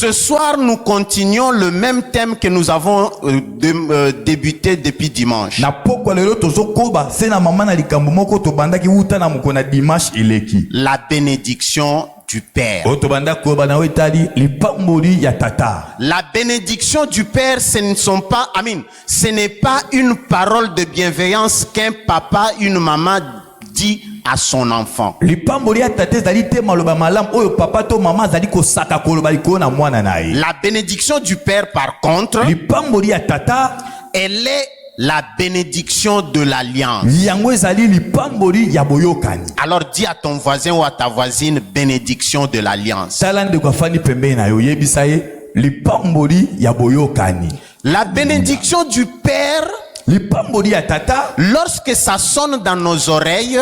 Ce soir, nous continuons le même thème que nous avons débuté depuis dimanche. La bénédiction du Père. La bénédiction du Père, ce n'est pas une parole de bienveillance qu'un papa, une maman dit à son enfant. La bénédiction du Père, par contre, elle est la bénédiction de l'alliance. Alors dis à ton voisin ou à ta voisine, bénédiction de l'alliance. La bénédiction du Père, lorsque ça sonne dans nos oreilles,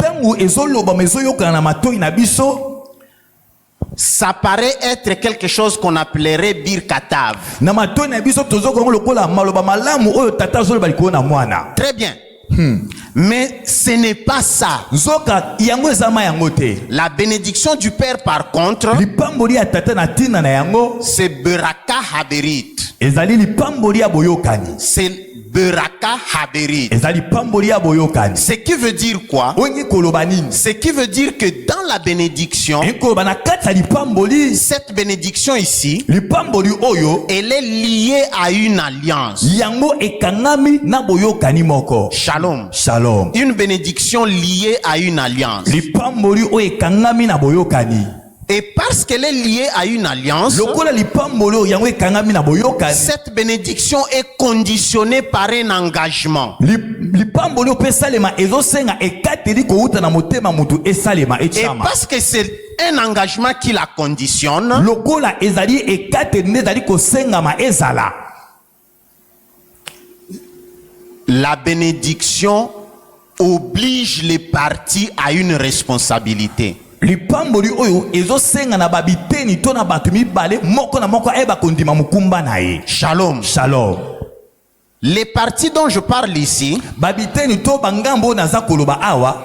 ça paraît être quelque chose qu'on appellerait birkatav. Très bien. Mais ce n'est pas ça. La bénédiction du Père, par contre, c'est Beraka Haberit. C'est Beraka Haberit. Ce qui veut dire quoi? Ce qui veut dire que dans la bénédiction, cette bénédiction ici, elle est liée à une alliance. Shalom. Shalom. Une bénédiction liée à une alliance. Et parce qu'elle est liée à une alliance, cette bénédiction est conditionnée par un engagement. Et parce que c'est un engagement qui la conditionne, la bénédiction oblige les parties à une responsabilité. Shalom. Shalom. Les parties dont je parle ici,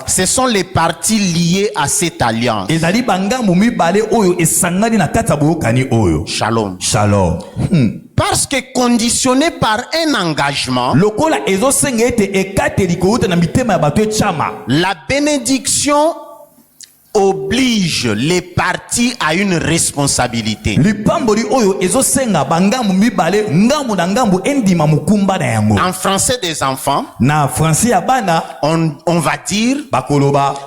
ce sont les parties liées à cette alliance. Shalom. Shalom. Parce que conditionné par un engagement, la bénédiction oblige les parties à une responsabilité. En français des enfants, on va dire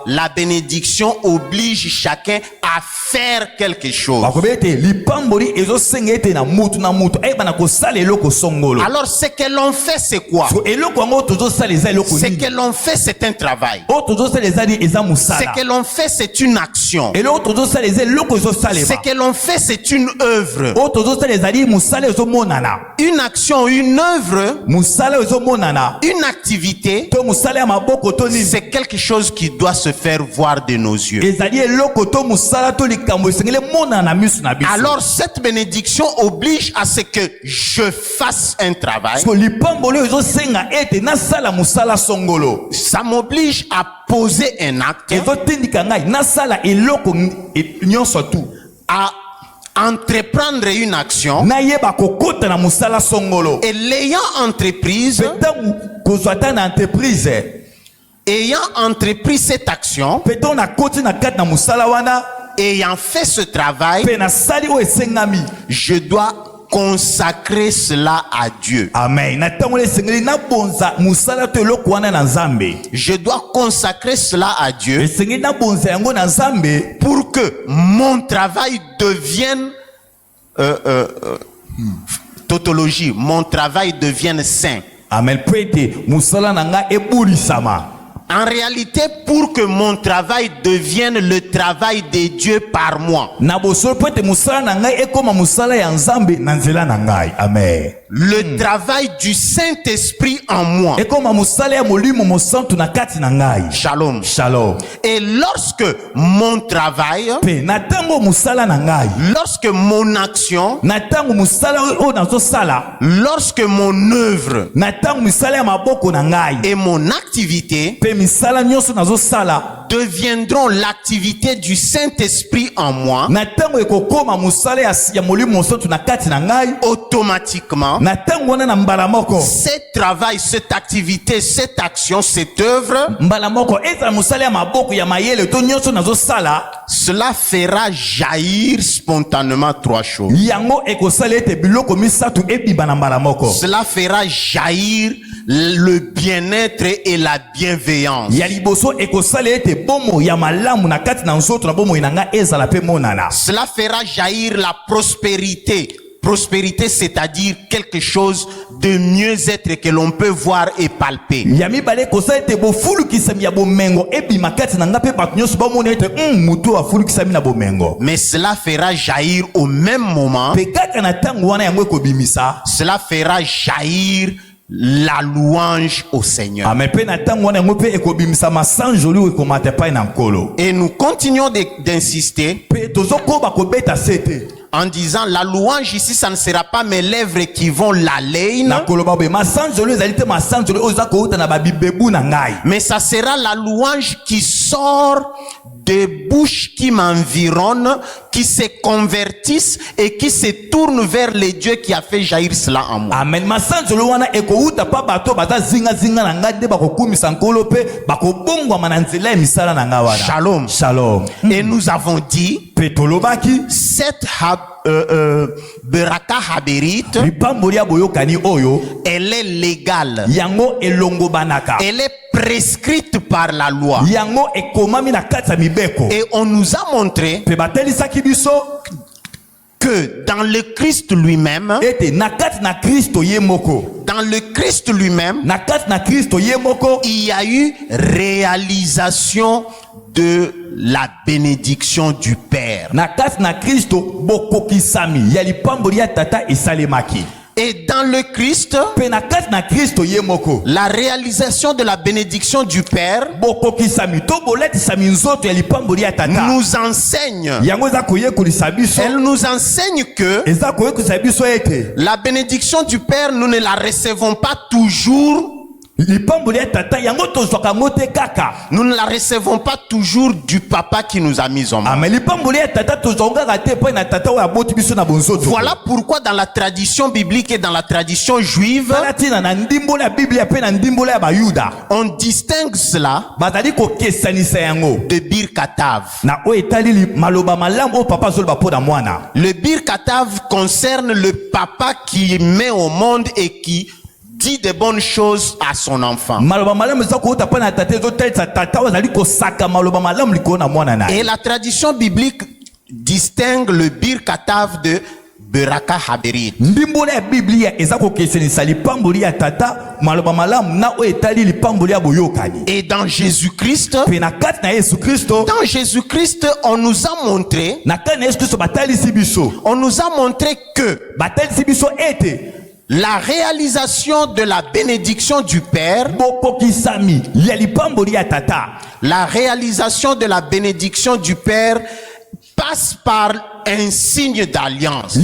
la bénédiction oblige chacun à faire quelque chose. Alors ce que l'on fait, c'est quoi? Ce que l'on fait, c'est un travail. Ce que l'on fait, c'est une action. Ce que l'on fait, c'est une œuvre. Une action, une œuvre, une activité, c'est quelque chose qui doit se faire voir de nos yeux. Alors cette bénédiction oblige à ce que je fasse un travail. Ça m'oblige à poser un acte, à entreprendre une action, et l'ayant entreprise, ayant entrepris cette action, ayant fait ce travail, je dois consacrer cela à Dieu. Amen. Je dois consacrer cela à Dieu pour que mon travail devienne tautologie, mon travail devienne saint. Amen. En réalité, pour que mon travail devienne le travail de Dieu par moi. Amen. Le travail du Saint-Esprit en moi. Shalom. Shalom. Et lorsque mon travail, lorsque mon action, lorsque mon œuvre et mon activité deviendront l'activité du Saint-Esprit en moi, automatiquement, ce travail, cette activité, cette action, cette œuvre, cela fera jaillir spontanément trois choses. Cela fera jaillir le bien-être et la bienveillance. Cela fera jaillir la prospérité. Prospérité, c'est-à-dire quelque chose de mieux être que l'on peut voir et palper. Mais cela fera jaillir au même moment. Cela fera jaillir la louange au Seigneur. Et nous continuons d'insister en disant la louange ici, ça ne sera pas mes lèvres qui vont l'alain, mais ça sera la louange qui sort des bouches qui m'environnent, qui se convertissent et qui se tournent vers les dieux qui a fait jaillir cela en moi. Amen. Shalom. Shalom. Et nous avons dit cette Beraka Haberit, elle est légale. Elle est prescrite par la loi. Et on nous a montré que dans le Christ lui-même, dans le Christ lui-même, il y a eu réalisation de la bénédiction du Père. Et dans le Christ, la réalisation de la bénédiction du Père nous enseigne. Elle nous enseigne que la bénédiction du Père, nous ne la recevons pas toujours. Nous ne la recevons pas toujours du papa qui nous a mis au monde. Voilà pourquoi dans la tradition biblique et dans la tradition juive, on distingue cela de Bir Katav. Le Bir Katav concerne le papa qui met au monde et qui dit de bonnes choses à son enfant. Et la tradition biblique distingue le Bir Katav de Beraka Haberit. Et dans Jésus-Christ, on nous a montré que la réalisation de la bénédiction du Père, la réalisation de la bénédiction du Père passe par un signe d'alliance.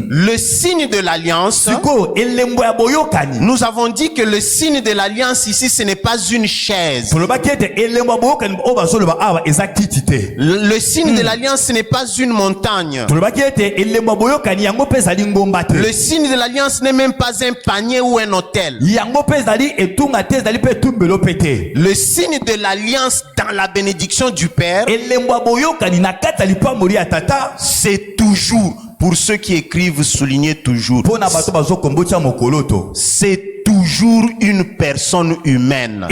Le signe de l'alliance, nous avons dit que le signe de l'alliance ici, ce n'est pas une chaise. Le signe de l'alliance, ce n'est pas une montagne. Le signe de l'alliance n'est même pas un panier ou un hôtel. Le signe de l'alliance dans la bénédiction du Père, c'est toujours, pour ceux qui écrivent, soulignez toujours, c'est toujours une personne humaine.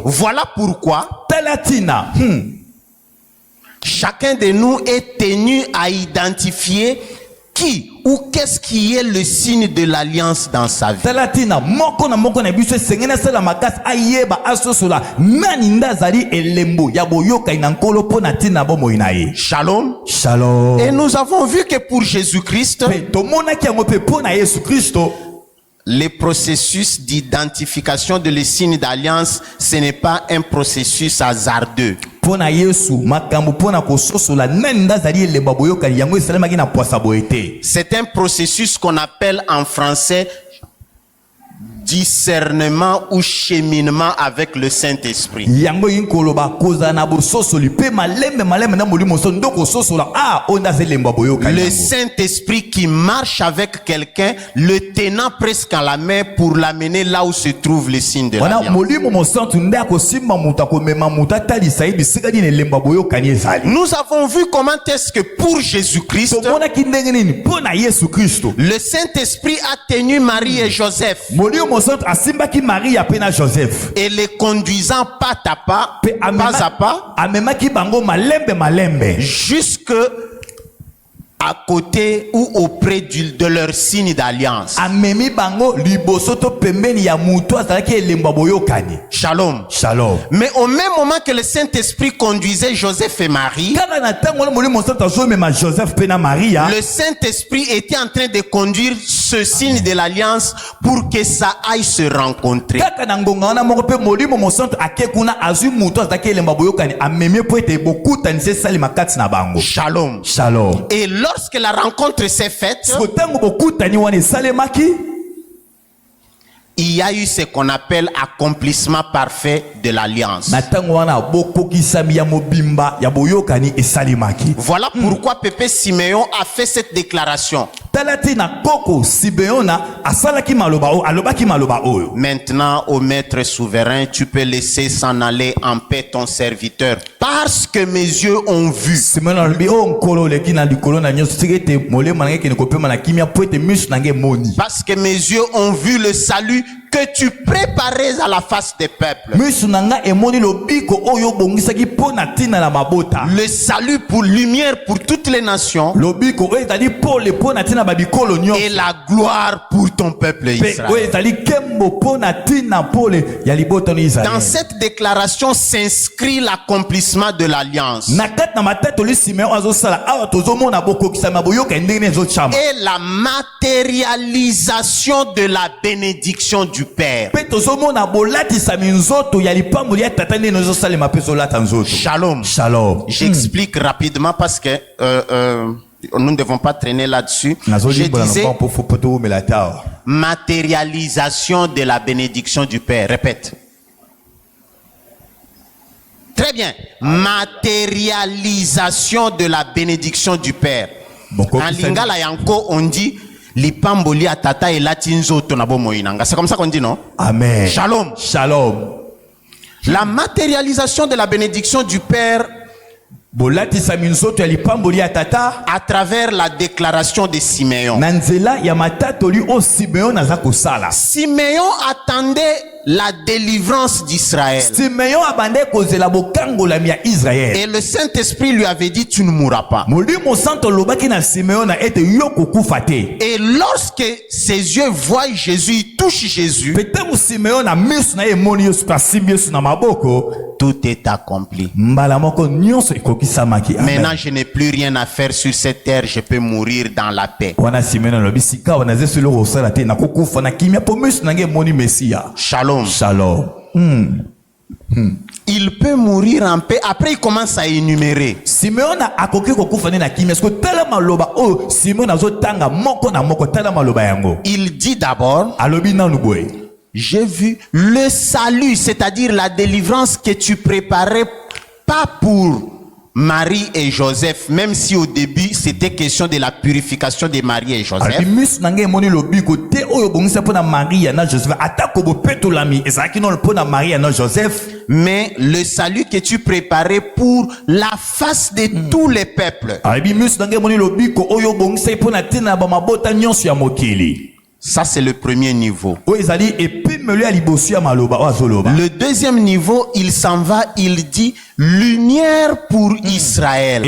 Voilà pourquoi chacun de nous est tenu à identifier qui ou qu'est-ce qui est le signe de l'alliance dans sa vie. Shalom. Shalom. Et nous avons vu que pour Jésus-Christ, le processus d'identification de le signe d'alliance, ce n'est pas un processus hasardeux. C'est un processus qu'on appelle en français discernement ou cheminement avec le Saint-Esprit. Le Saint-Esprit qui marche avec quelqu'un, le tenant presque à la main pour l'amener là où se trouve le signe de l'alliance. Nous avons vu comment est-ce que pour Jésus-Christ, le Saint-Esprit a tenu Marie et Joseph et les conduisant pas à pas, jusque à côté ou auprès de leur signe d'alliance. Shalom. Shalom. Mais au même moment que le Saint-Esprit conduisait Joseph et Marie, le Saint-Esprit était en train de conduire ce signe de l'alliance pour que ça aille se rencontrer. Shalom. Shalom. Et lorsque la rencontre s'est faite, il y a eu ce qu'on appelle accomplissement parfait de l'alliance. Voilà pourquoi Pépé Siméon a fait cette déclaration. Maintenant, ô maître souverain, tu peux laisser s'en aller en paix ton serviteur, parce que mes yeux ont vu. Parce que mes yeux ont vu le salut que tu préparais à la face des peuples. Le salut pour lumière pour toutes les nations. Et la gloire pour ton peuple Israël. Dans cette déclaration s'inscrit l'accomplissement de l'alliance. Et la matérialisation de la bénédiction du Père. Shalom. Shalom. J'explique rapidement parce que nous ne devons pas traîner là-dessus. Je disais matérialisation de la bénédiction du Père. Répète. Très bien. Matérialisation de la bénédiction du Père. En lingala yanko on dit lipamboli atata et latinzo tonabo moinanga. C'est comme ça qu'on dit, non? Amen. Shalom. Shalom. La matérialisation de la bénédiction du Père à travers la déclaration de Siméon. Siméon attendait la délivrance d'Israël. Et le Saint-Esprit lui avait dit, tu ne mourras pas. Et lorsque ses yeux voient Jésus, ils touchent Jésus, tout est accompli. Maintenant, je n'ai plus rien à faire sur cette terre, je peux mourir dans la paix. Shalom. Shalom. Il peut mourir en paix. Après, il commence à énumérer. Il dit d'abord, j'ai vu le salut, c'est-à-dire la délivrance que tu préparais, pas pour Marie et Joseph, même si au début c'était question de la purification de Marie et Joseph. Mais le salut que tu préparais pour la face de tous les peuples. Ça, c'est le premier niveau. Le deuxième niveau, il s'en va, il dit lumière pour Israël.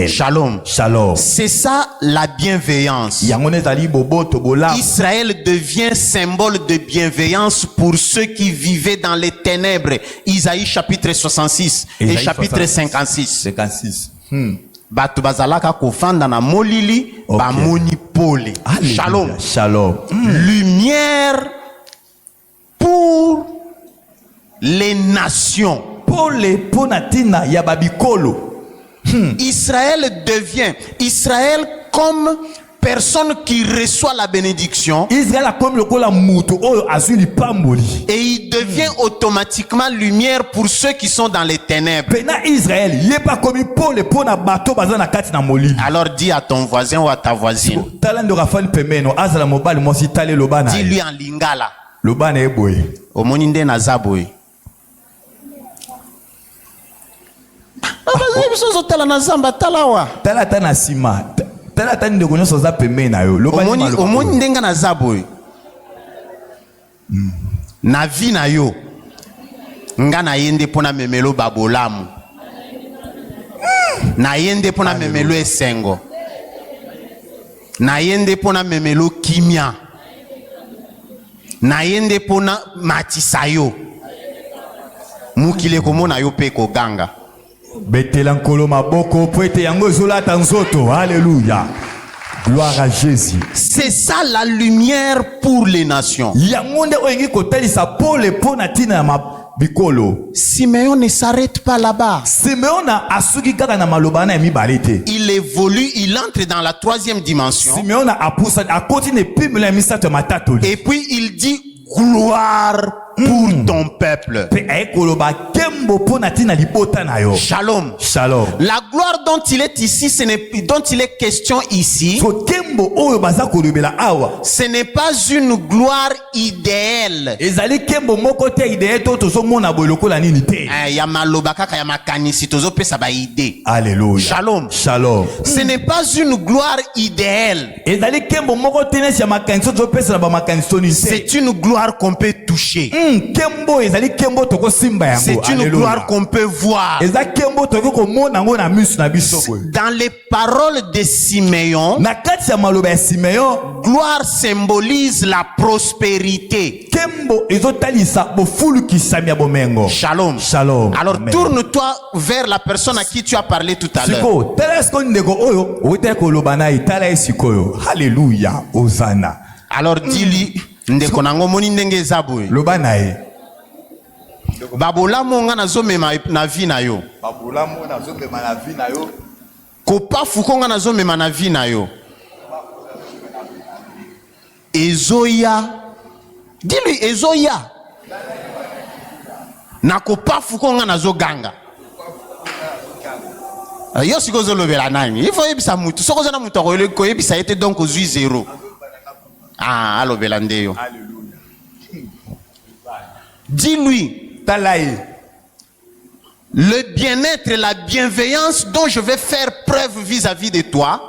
Shalom. Shalom. C'est ça la bienveillance. Israël devient symbole de bienveillance pour ceux qui vivaient dans les ténèbres. Isaïe chapitre 66 et chapitre 56. Batu bazalaka kofanda na molili ba monipole. Shalom. Shalom. Lumière pour les nations. Israël devient Israël comme personne qui reçoit la bénédiction, et il devient automatiquement lumière pour ceux qui sont dans les ténèbres. Alors dis à ton voisin ou à ta voisine, dis-lui en lingala, Omoninde Nazaboy. Omoni ndenga na zaboy na vi na yo nga na yende pona memelo babolamu na yende pona memelo esengo na yende pona memelo kimia na yende pona matisayo mukile komona yo pe ko ganga Betelankolo maboko poete yango zolata nzoto. Alléluia. Gloire à Jésus. C'est ça la lumière pour les nations. Yangonde oyengi kotelisa pole pona tina ma bikolo. Simeon ne s'arrête pas là-bas. Simeon asuki kaka na malobana mi balete. Il évolue, il entre dans la troisième dimension. Simeon apusa akotine pimela misato matatoli. Et puis il dit gloire pour ton peuple. Shalom. Shalom. La gloire dont il est ici, dont il est question ici, ce n'est pas une gloire idéale. Alléluia. Shalom. Shalom. Ce n'est pas une gloire idéale. C'est une gloire qu'on peut toucher. C'est une gloire qu'on peut voir. Dans les paroles de Simeon, gloire symbolise la prospérité. Shalom. Shalom. Alors tourne-toi vers la personne à qui tu as parlé tout à l'heure. Alléluia. Hosanna. Alors dis-lui, ndeko nango moni ndenge zaboy. Lobanae. Babola monga na zomema na vie na yo. Babola monga na zomema na vie na yo. Kopa fukonga na zomema na vie na yo. Ezoya. Dis-lui Ezoya. Na kopa fukonga na zoganga. Yo sikozo lobela nani. Il faut yebisa mutu. Soko zana mutu ko yebisa ete donc ozui zéro. Ah, allo belandeyo. Alléluia. Dis-lui, le bien-être et la bienveillance dont je vais faire preuve vis-à-vis de toi.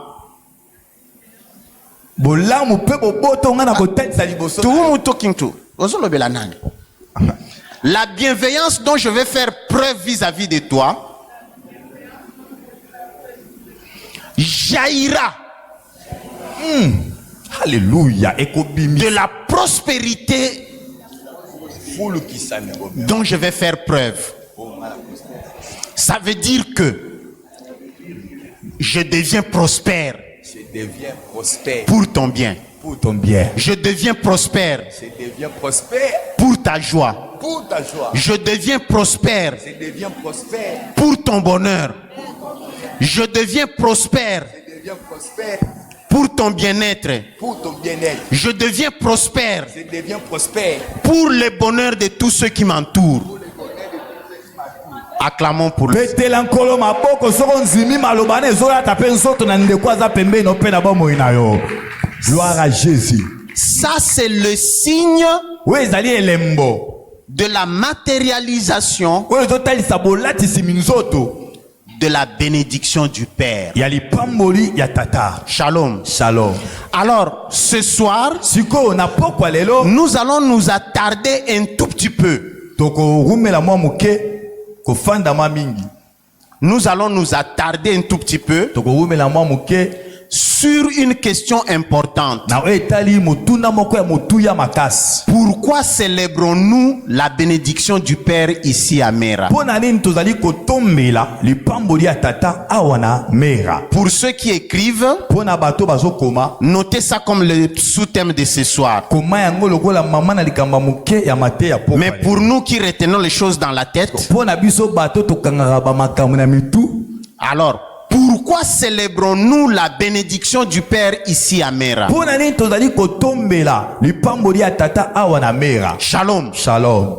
La bienveillance dont je vais faire preuve vis-à-vis de toi jaillira. Alléluia. De la prospérité dont je vais faire preuve. Ça veut dire que je deviens prospère. Je deviens prospère pour ton bien. Pour ton bien. Je deviens prospère. Je deviens prospère pour ta joie. Pour ta joie. Je deviens prospère. Je deviens prospère pour ton bonheur. Je deviens prospère. Je deviens prospère pour ton bien-être. Pour ton bien-être. Je deviens prospère. Je deviens prospère pour le bonheur de tous ceux qui m'entourent. Acclamons pour lui. Gloire à Jésus. Ça c'est le signe de la matérialisation de la bénédiction du Père. Shalom. Shalom. Alors, ce soir, nous allons nous attarder un tout petit peu. Nous allons nous attarder un tout petit peu sur une question importante. Pourquoi célébrons-nous la bénédiction du Père ici à Mera? Pour ceux qui écrivent, notez ça comme le sous-thème de ce soir. Mais pour nous qui retenons les choses dans la tête, alors, Pourquoi célébrons-nous la bénédiction du Père ici à Mera? Shalom. Shalom.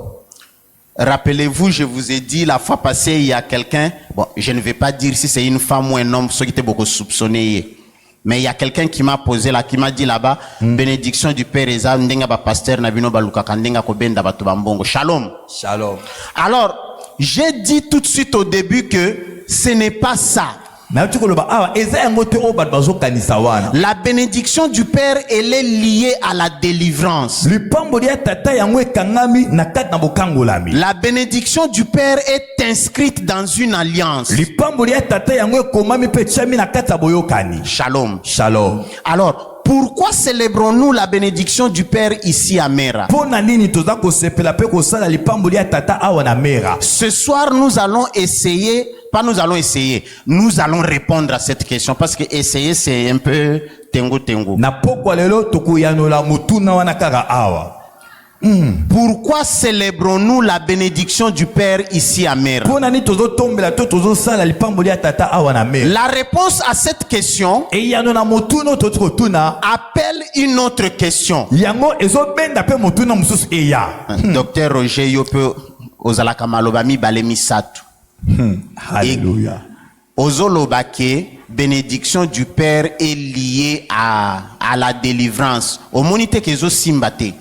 Rappelez-vous, je vous ai dit la fois passée, il y a quelqu'un, bon, je ne vais pas dire si c'est une femme ou un homme, ceux qui étaient beaucoup soupçonnés. Mais il y a quelqu'un qui m'a posé là, qui m'a dit là-bas, bénédiction du Père Eza, ndenga ba pasteur Nabino Baluka Kandenga Kobenda Batubambongo. Shalom. Shalom. Alors, j'ai dit tout de suite au début que ce n'est pas ça. La bénédiction du Père, elle est liée à la délivrance. La bénédiction du Père est inscrite dans une alliance. Shalom. Shalom. Alors, pourquoi célébrons-nous la bénédiction du Père ici à Mera? Ce soir, nous allons essayer, nous allons répondre à cette question parce que essayer, c'est un peu tengo. Pourquoi célébrons-nous la bénédiction du Père ici à Mera? La réponse à cette question appelle une autre question. Docteur Roger Yope Ozalaka Malobami Balemi Satu. Alléluia. Ozolobake, bénédiction du Père est liée à la délivrance. Au monite kezo simbate.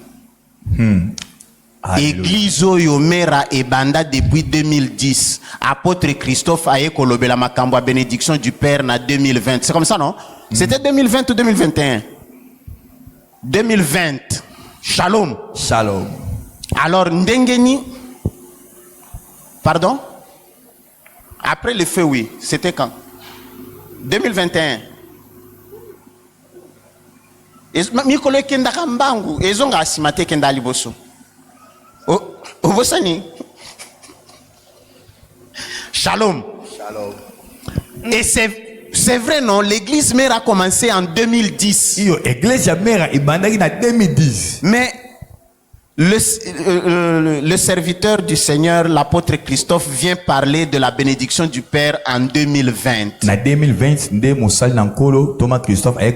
Église Oyomera et Banda depuis 2010. Apôtre Christophe Aye Kolobela Makambo, bénédiction du Père na 2020. C'est comme ça, non? C'était 2020 ou 2021? 2020. Shalom. Shalom. Alors, Ndengeni. Pardon? Après le feu, oui. C'était quand? 2021. Mikolo kenda kambangu ezonga asimate kenda liboso. Obosani. Shalom. Shalom. Et c'est vrai, non? L'église mère a commencé en 2010. L'église mère est en 2010. Mais le serviteur du Seigneur, l'apôtre Christophe, vient parler de la bénédiction du Père en 2020. En 2020, Thomas Christophe a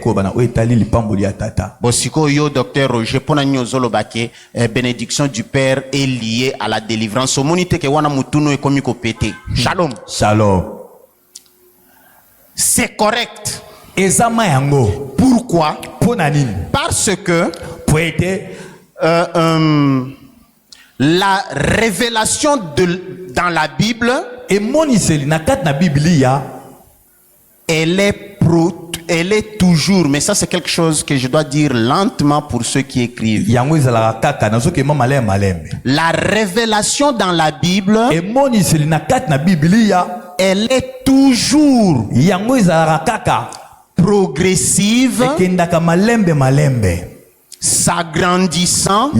Bosiko yo docteur Roger pona nyozolo bake bénédiction du Père est liée à la délivrance. Au monite ke wana mutuno ekomi ko pété. Shalom. Shalom. C'est correct. Pourquoi? Parce que la révélation dans la Bible, elle est toujours, mais ça c'est quelque chose que je dois dire lentement pour ceux qui écrivent. La révélation dans la Bible, elle est toujours progressive, s'agrandissant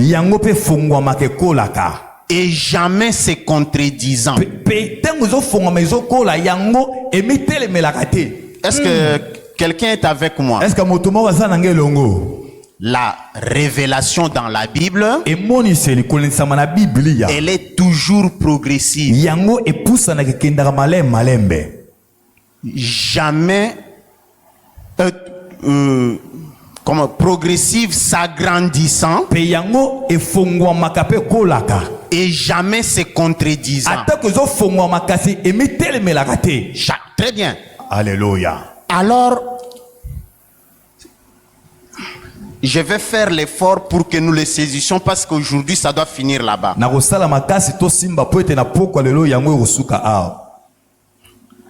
et jamais se contredisant. Est-ce que quelqu'un est avec moi? La révélation dans la Bible, elle est toujours progressive. Jamais comme progressive, s'agrandissant et jamais se contredisant. Très bien. Alléluia. Alors, je vais faire l'effort pour que nous le saisissions parce qu'aujourd'hui ça doit finir là-bas.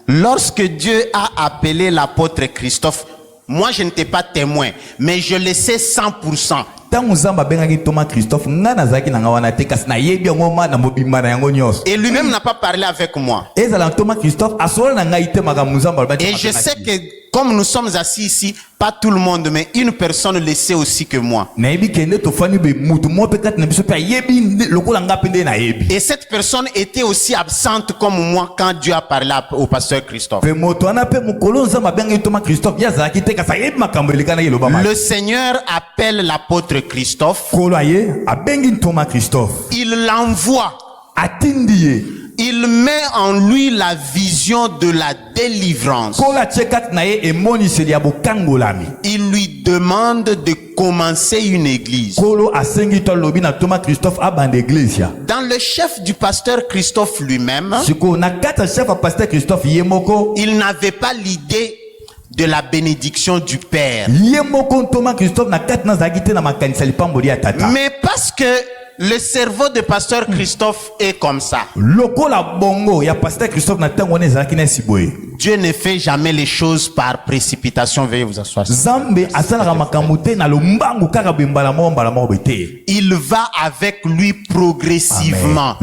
Lorsque Dieu a appelé l'apôtre Christophe, moi je n'étais pas témoin, mais je le sais 100%. Et lui-même n'a pas parlé avec moi. Et je sais que comme nous sommes assis ici, pas tout le monde, mais une personne le sait aussi que moi. Et cette personne était aussi absente comme moi quand Dieu a parlé au pasteur Christophe. Le Seigneur appelle l'apôtre Christophe. Il l'envoie. il met en lui la vision de la délivrance. Il lui demande de commencer une église. Dans le chef du pasteur Christophe lui-même, il n'avait pas l'idée de la bénédiction du Père. Mais parce que le cerveau de pasteur Christophe est comme ça. Dieu ne fait jamais les choses par précipitation. Veuillez vous asseoir. Il va avec lui progressivement.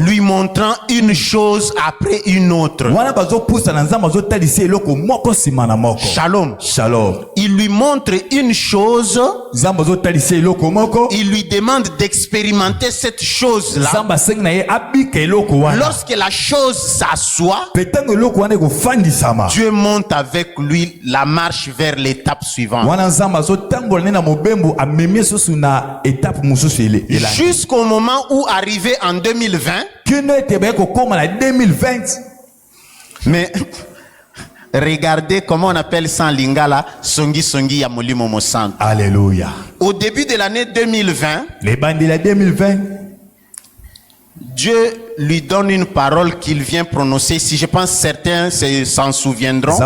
Lui montrant une chose après une autre. Shalom. Shalom. Il lui montre une chose. Il lui demande d'expérimenter cette chose-là. Lorsque la chose s'assoit, Dieu monte avec lui la marche vers l'étape suivante. Jusqu'au moment où, arrivé en 2020, mais regardez comment on appelle ça en lingala, songi songi ya molimo mo santo. Alléluia. Au début de l'année 2020, Dieu lui donne une parole qu'il vient prononcer. Si je pense certains s'en souviendront.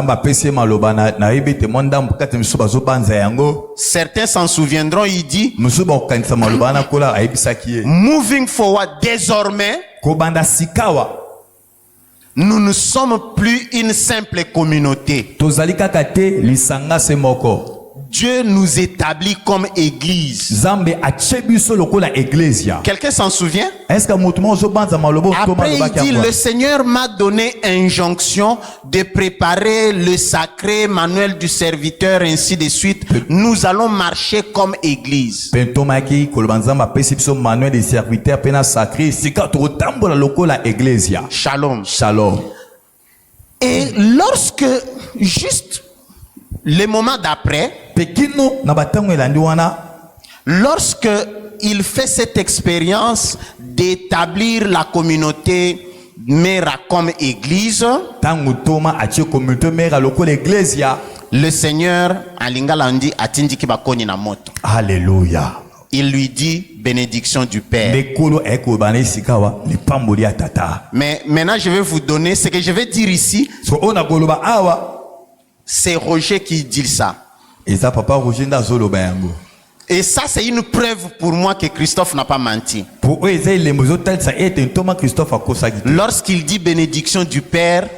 Certains s'en souviendront. Il dit, moving forward, désormais, nous ne sommes plus une simple communauté. Dieu nous établit comme église. Quelqu'un s'en souvient? Après, il dit, le Seigneur m'a donné injonction de préparer le sacré manuel du serviteur, ainsi de suite. Nous allons marcher comme église. Shalom. Shalom. Et lorsque, juste le moment d'après, lorsque il fait cette expérience d'établir la communauté Mera comme église, le Seigneur en lingala dit atindi kibakoni na moto. Alléluia. Il lui dit bénédiction du Père. Mais maintenant je vais vous donner ce que je vais dire ici. C'est Roger qui dit ça. Et ça c'est une preuve pour moi que Christophe n'a pas menti. Lorsqu'il dit bénédiction du Père,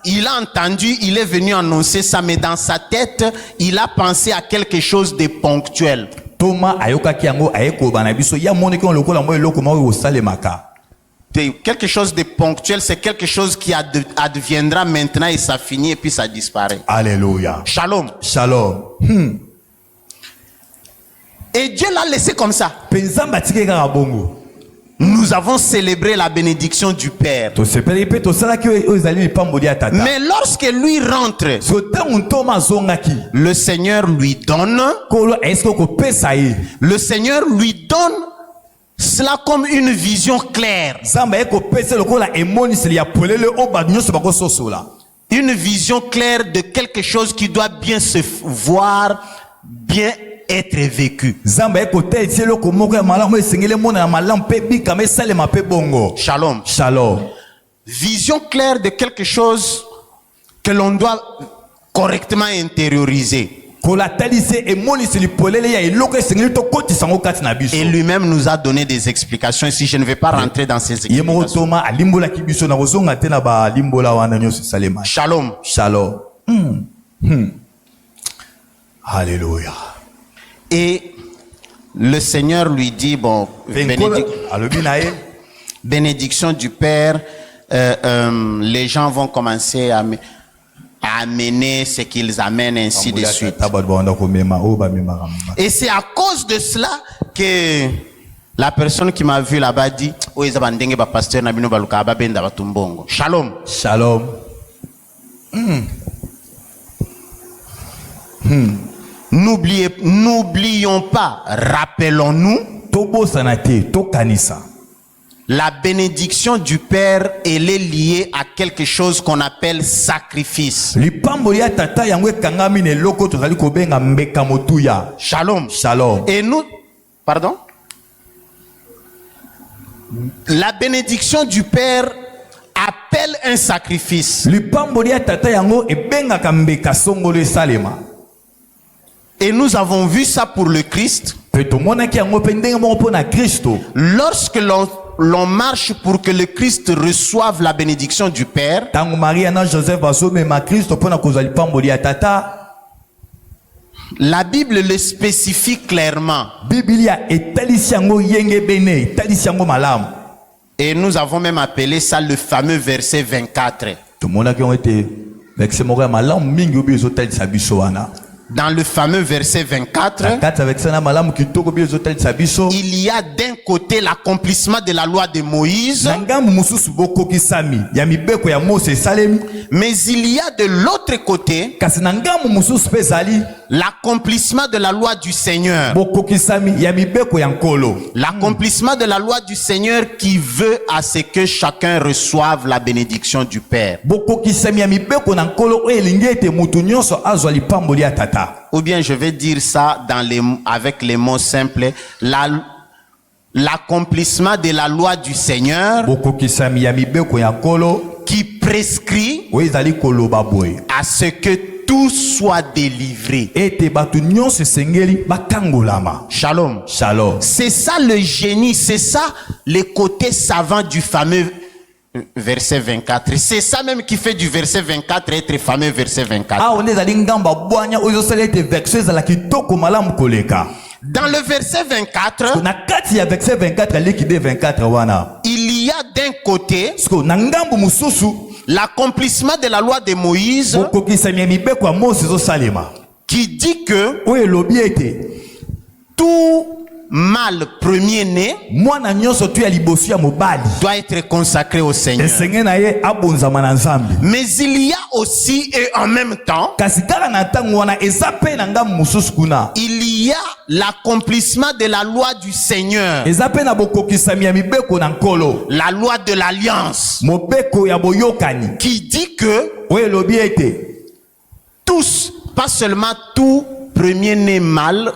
il a entendu, il est venu annoncer ça, mais dans sa tête, il a pensé à quelque chose de ponctuel. Quelque chose de ponctuel, c'est quelque chose qui adviendra maintenant et ça finit et puis ça disparaît. Alléluia. Shalom. Shalom. Et Dieu l'a laissé comme ça. Nous avons célébré la bénédiction du Père. Mais lorsque lui rentre, le Seigneur lui donne. Le Seigneur lui donne cela comme une vision claire. Une vision claire de quelque chose qui doit bien se voir, bien être vécu. Shalom. Shalom. Vision claire de quelque chose que l'on doit correctement intérioriser. Et lui-même nous a donné des explications. Ici, je ne vais pas rentrer dans ces explications. Shalom. Shalom. Alléluia. Et le Seigneur lui dit, bon, bénédiction du Père, les gens vont commencer à amener ce qu'ils amènent, ainsi de suite. Et c'est à cause de cela que la personne qui m'a vu là-bas dit, Shalom. Shalom. N'oublions pas, rappelons-nous La bénédiction du Père, elle est liée à quelque chose qu'on appelle sacrifice. Shalom. Shalom. Et nous, pardon? La bénédiction du Père appelle un sacrifice. Et nous avons vu ça pour le Christ. Lorsque l'on marche pour que le Christ reçoive la bénédiction du Père, la Bible le spécifie clairement. Et nous avons même appelé ça le fameux verset 24. Dans le fameux verset 24, il y a d'un côté l'accomplissement de la loi de Moïse, mais il y a de l'autre côté l'accomplissement de la loi du Seigneur. L'accomplissement de la loi du Seigneur qui veut à ce que chacun reçoive la bénédiction du Père. Ou bien je vais dire ça avec les mots simples. L'accomplissement de la loi du Seigneur qui prescrit à ce que tout soit délivré. Shalom. Shalom. C'est ça le génie, c'est ça le côté savant du fameux verset 24. C'est ça même qui fait du verset 24 être fameux verset 24. Dans le verset 24, il y a d'un côté l'accomplissement de la loi de Moïse qui dit que tout mâle premier-né doit être consacré au Seigneur. Mais il y a aussi et en même temps, il y a l'accomplissement de la loi du Seigneur, la loi de l'alliance, qui dit que tous, pas seulement tout premier-né mâle,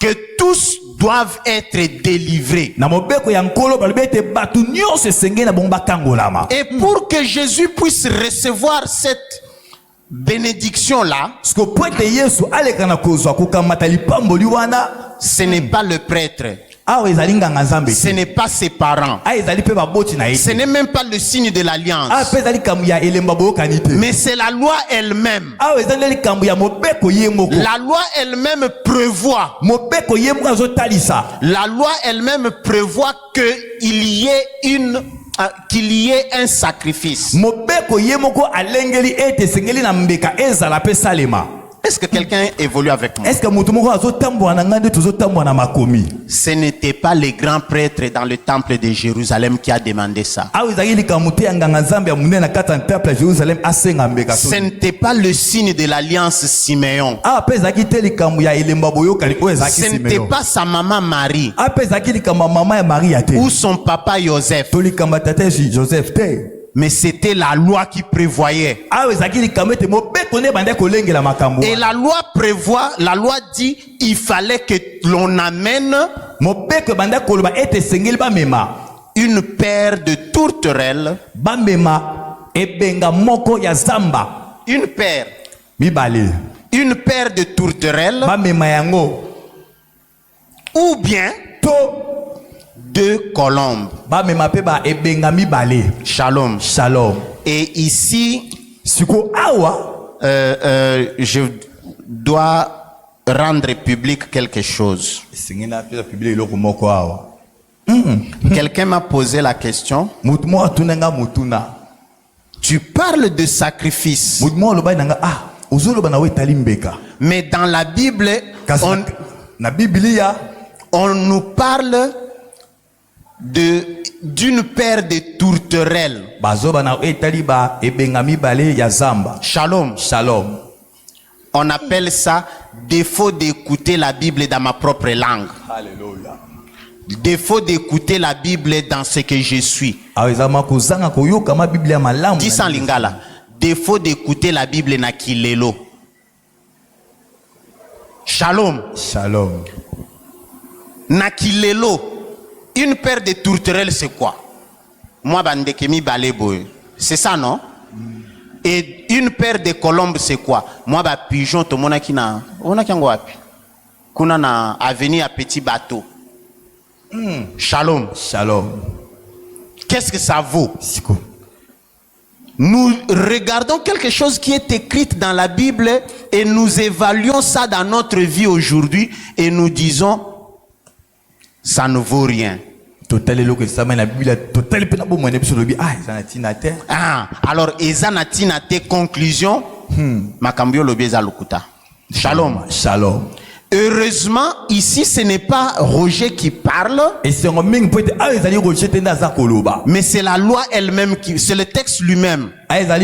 que tous doivent être délivrés. Et pour que Jésus puisse recevoir cette bénédiction-là, ce n'est pas le prêtre, ce n'est pas ses parents, ce n'est même pas le signe de l'alliance, mais c'est la loi elle-même. La loi elle-même prévoit, la loi elle-même prévoit qu'il y ait un sacrifice. Est-ce que quelqu'un évolue avec moi? Ce n'était pas les grands prêtres dans le temple de Jérusalem qui a demandé ça. Ce n'était pas le signe de l'alliance Siméon. Ce n'était pas sa maman Marie ou son papa Joseph. Mais c'était la loi qui prévoyait. Et la loi prévoit, la loi dit, il fallait que l'on amène une paire de tourterelles, une paire de tourterelles, ou bien 2 colombes. Shalom. Shalom. Et ici, je dois rendre public quelque chose. Quelqu'un m'a posé la question. Tu parles de sacrifice. Mais dans la Bible, on nous parle d'une paire de tourterelles. Shalom. Shalom. On appelle ça défaut d'écouter la Bible dans ma propre langue. Alléluia. Défaut d'écouter la Bible dans ce que je suis. Dis sans lingala. Défaut d'écouter la Bible na kilelo. Shalom. Shalom. Na kilelo. Une paire de tourterelles, c'est quoi? Moi, bandekemi baleboy. C'est ça, non? Et une paire de colombes, c'est quoi? Moi, ba pigeon, to mona kina. Ona kiango wapi? Kuna na avenue à petit bateau. Shalom. Shalom. Qu'est-ce que ça vaut? Nous regardons quelque chose qui est écrit dans la Bible et nous évaluons ça dans notre vie aujourd'hui et nous disons ça ne vaut rien. Alors ezanatinate conclusion makambio lobieza lukuta. Shalom. Shalom. Heureusement, ici, ce n'est pas Roger qui parle, mais c'est la loi elle-même, c'est le texte lui-même. Dans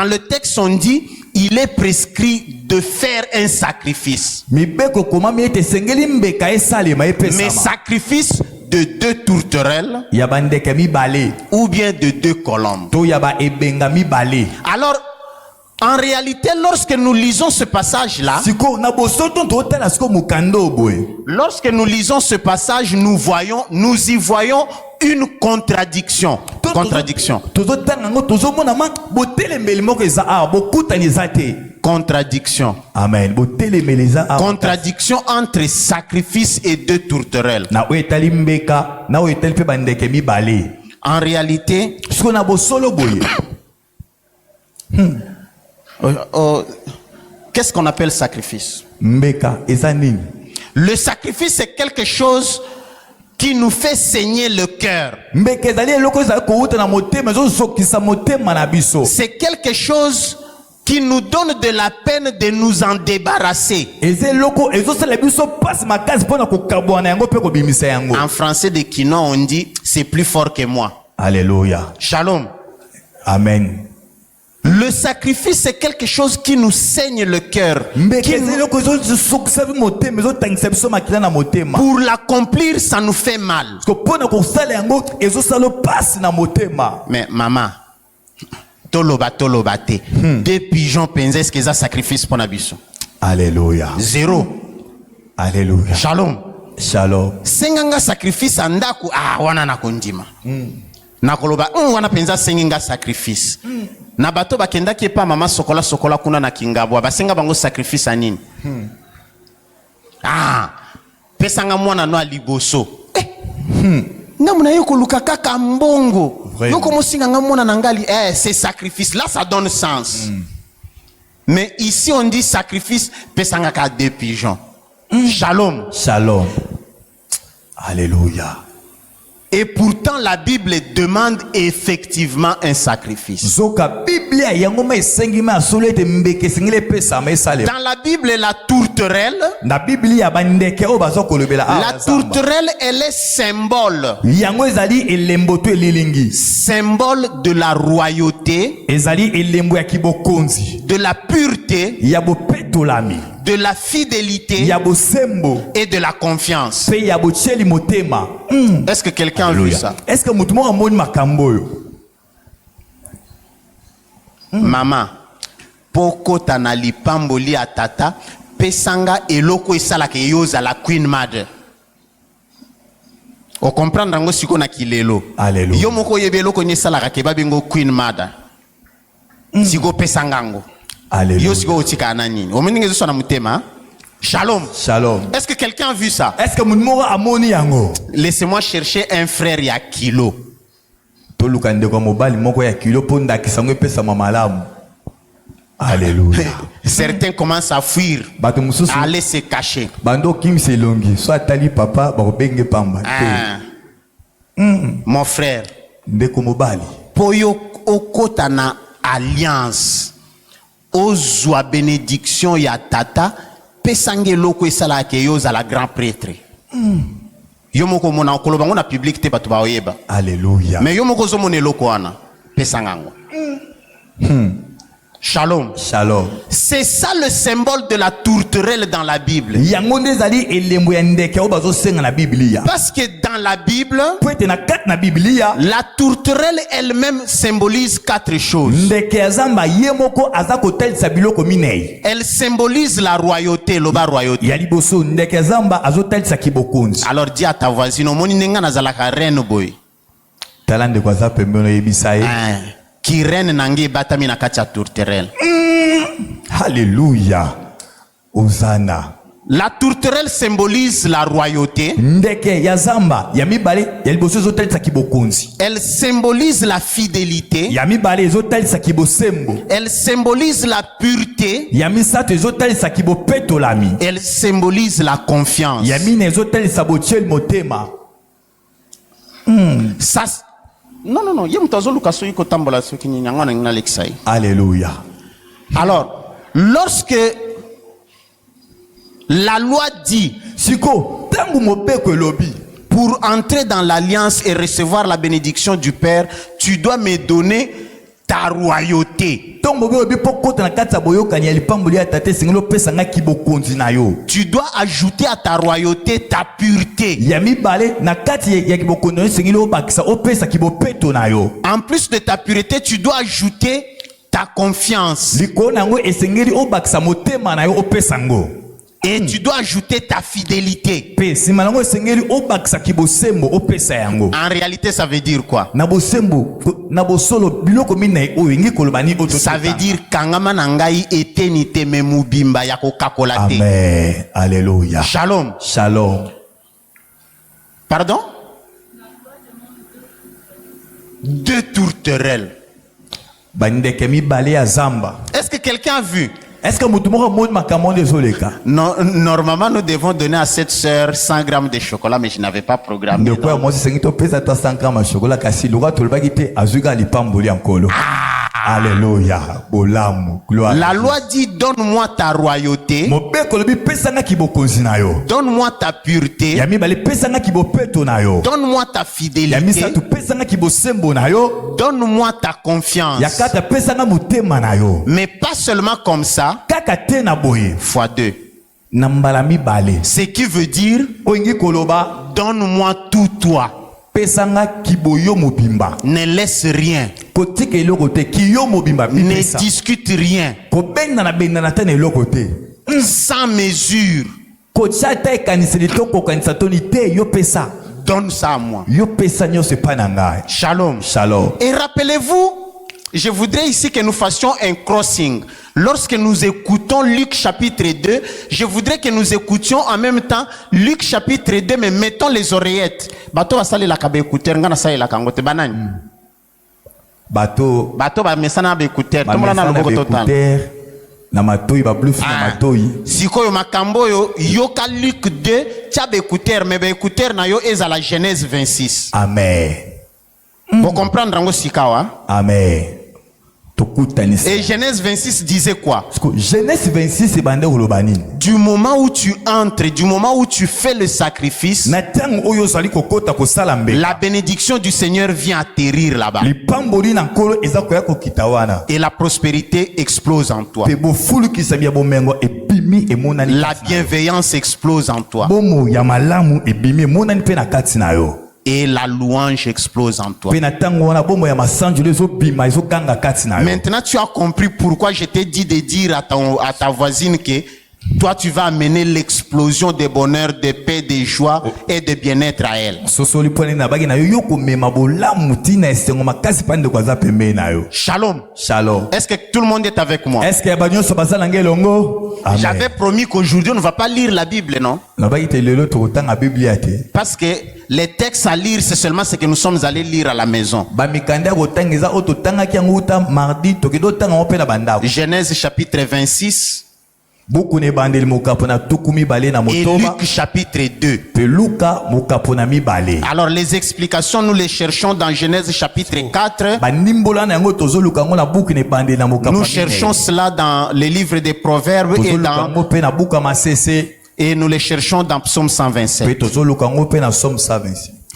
le texte, on dit, il est prescrit de faire un sacrifice. Mais sacrifice de 2 tourterelles ou bien de 2 colombes. Alors, en réalité, lorsque nous lisons ce passage-là, nous y voyons une contradiction. Contradiction. Contradiction. Amen. Contradiction entre sacrifice et 2 tourterelles. En réalité, qu'est-ce qu'on appelle sacrifice? Le sacrifice, c'est quelque chose qui nous fait saigner le cœur. C'est quelque chose qui nous donne de la peine de nous en débarrasser. En français de Kino, on dit c'est plus fort que moi. Alléluia. Shalom. Amen. Le sacrifice, c'est quelque chose qui nous saigne le cœur. Pour l'accomplir, ça nous fait mal. Mais maman, tolobate. 2 pigeons pensent est-ce qu'ils ont sacrifice pour Nabiso? Alléluia. 0. Alléluia. Shalom. Shalom. Senganga sacrifice andaku wana nakondima. Nakoloba wana penza senginga sacrifice. Na bato bakenda ki pa mama sokola kuna na kingabwa basenga bango sacrifice anini. Pesanga mwana no aliboso. Ngamuna yoko lukaka kambongo. Yoko mosinga ngamona nangali c'est sacrifice. Là ça donne sens. Mais ici on dit sacrifice pesanga ka 2 pigeons. Shalom. Shalom. Alléluia. Et pourtant, la Bible demande effectivement un sacrifice. Dans la Bible, la tourterelle, elle est symbole. Symbole de la royauté, de la pureté, de la fidélité et de la confiance. Est-ce que quelqu'un a vu ça? Est-ce que maman, poko tanali pamboli atata, pesanga eloko isala ke yoza la Queen Mother. O comprendre ngo siko na kilelo. Alléluia. Yo moko yebelo ko nyesala ke babingo Queen Mother. Siko pesanga ngo. Alléluia. Yo siko otika na nini? O mninge zo na mutema. Shalom. Shalom. Est-ce que quelqu'un a vu ça? Est-ce que mutmo amoni yango? Laissez-moi chercher un frère ya kilo. Tolukande kwa mobali moko ya kilo ponda kisango pesa mamalamu. Alléluia. Certains commencent à fuir, à aller se cacher. Bando kim se longi, soit tali papa ba benge pamba. Mon frère, ndeko mobali. Poyo okota na alliance. Ozwa bénédiction ya tata pesange loko esala ke yoza la grand prêtre. Yomoko mona okoloba ngona public te batu ba oyeba. Alléluia. Mais yomoko zo mona loko wana pesangango. Shalom. Shalom. C'est ça le symbole de la tourterelle dans la Bible. Parce que dans la Bible, la tourterelle elle-même symbolise 4 choses. Elle symbolise la royauté, l'oba royauté. Alors dis à ta voisine, au moni nenga nazalaka reine boy. Qui reine nangi batami na kacha tourterelle. Alléluia. Hosanna. La tourterelle symbolise la royauté. Elle symbolise la fidélité. Elle symbolise la pureté. Elle symbolise la confiance. Ça, non. Alléluia. Alors, lorsque la loi dit pour entrer dans l'alliance et recevoir la bénédiction du Père, tu dois me donner ta royauté. Tu dois ajouter à ta royauté ta pureté. En plus de ta pureté, tu dois ajouter ta confiance. Et tu dois ajouter ta fidélité. En réalité, ça veut dire quoi? Ça veut dire kangama nangai etenite memubimba yako kakolate. Amen. Alléluia. Shalom. Shalom. Pardon? 2 tourterelles. Est-ce que quelqu'un a vu? Est-ce que non, normalement, nous devons donner à cette sœur 100 grammes de chocolat, mais je n'avais pas programmé. Alléluia. La loi dit donne-moi ta royauté, donne-moi ta pureté, donne-moi ta fidélité, donne-moi ta confiance. Mais pas seulement comme ça, fois 2. Ce qui veut dire donne-moi tout toi. Ne laisse rien. Ne discute rien. Sans mesure. Donne ça à moi. Shalom. Shalom. Et rappelez-vous, je voudrais ici que nous fassions un crossing. Lorsque nous écoutons Luc chapitre 2, je voudrais que nous écoutions en même temps Luc chapitre 2, mais mettons les oreillettes. Bato va saler la kabe écouteur, ngana saler la kangote banane. Bato ba mesana ba écouteur, tout le monde na loboko total. Na matoi ba bluff na matoi. Siko yo makambo yo yoka Luc 2, tia ba écouteur, mais ba écouteur na yo eza la Genèse 26. Amen. Vous comprendre ngo sikawa? Amen. Et Genèse 26 disait quoi? Genèse 26 c'est bandé rolobani. Du moment où tu entres, du moment où tu fais le sacrifice, la bénédiction du Seigneur vient atterrir là-bas. Et la prospérité explose en toi. La bienveillance explose en toi. Et la louange explose en toi. Maintenant, tu as compris pourquoi je t'ai dit de dire à ta voisine que toi, tu vas amener l'explosion de bonheur, de paix, de joie et de bien-être à elle. Shalom. Shalom. Est-ce que tout le monde est avec moi? J'avais promis qu'aujourd'hui, on ne va pas lire la Bible, non? Parce que les textes à lire, c'est seulement ce que nous sommes allés lire à la maison. Genèse chapitre 26. Et Luc chapitre 2. Alors les explications, nous les cherchons dans Genèse chapitre 4. Nous cherchons cela dans les livres des Proverbes et nous les cherchons dans Psaume 127.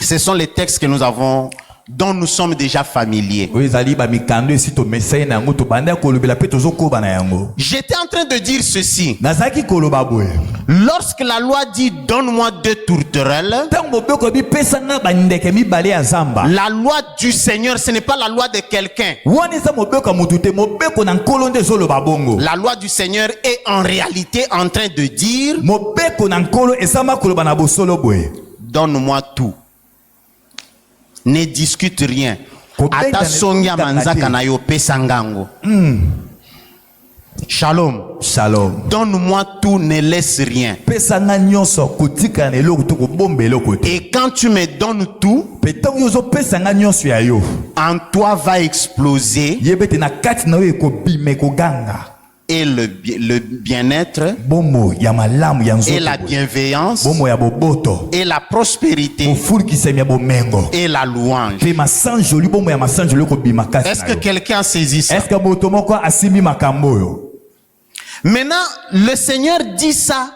Ce sont les textes que nous avons dont nous sommes déjà familiers. J'étais en train de dire ceci. Lorsque la loi dit donne-moi 2 tourterelles, la loi du Seigneur, ce n'est pas la loi de quelqu'un. La loi du Seigneur est en réalité en train de dire donne-moi tout. Ne discute rien. Ata songia manzaka na yo pesangango. Shalom. Shalom. Donne-moi tout, ne laisse rien. Et quand tu me donnes tout, en toi va exploser et le bien-être et la bienveillance et la prospérité et la louange. Est-ce que quelqu'un saisit ça? Maintenant, le Seigneur dit ça.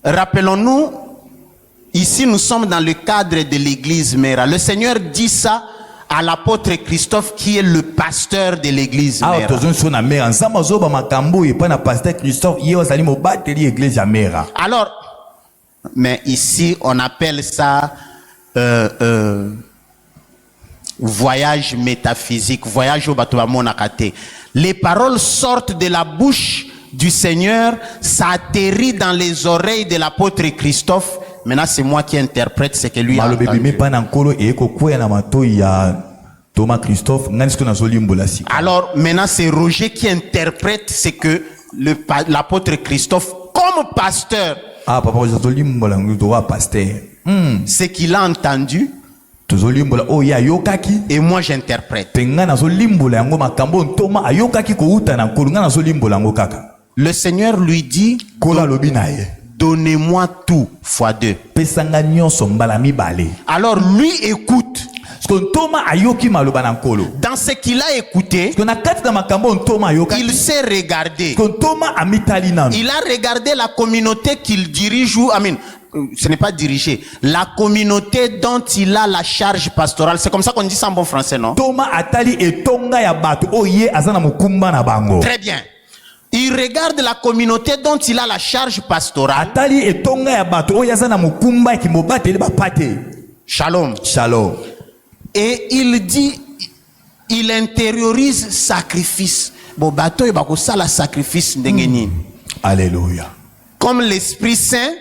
Rappelons-nous, ici nous sommes dans le cadre de l'église Mera. Le Seigneur dit ça à l'apôtre Christophe qui est le pasteur de l'église Mera. Alors, mais ici on appelle ça voyage métaphysique, voyage au bateau à Monakate. Les paroles sortent de la bouche du Seigneur, ça atterrit dans les oreilles de l'apôtre Christophe. Maintenant, c'est moi qui interprète ce que lui a entendu. Alors, maintenant, c'est Roger qui interprète ce que l'apôtre Christophe, comme pasteur, ce qu'il a entendu. Et moi, j'interprète. Le Seigneur lui dit, donnez-moi tout fois 2. Alors lui écoute. Dans ce qu'il a écouté, il s'est regardé. Il a regardé la communauté qu'il dirige ou ce n'est pas dirigé. La communauté dont il a la charge pastorale. C'est comme ça qu'on dit ça en bon français, non? Très bien. Il regarde la communauté dont il a la charge pastorale. Shalom. Shalom. Et il dit, il intériorise sacrifice. Alléluia. Comme l'Esprit Saint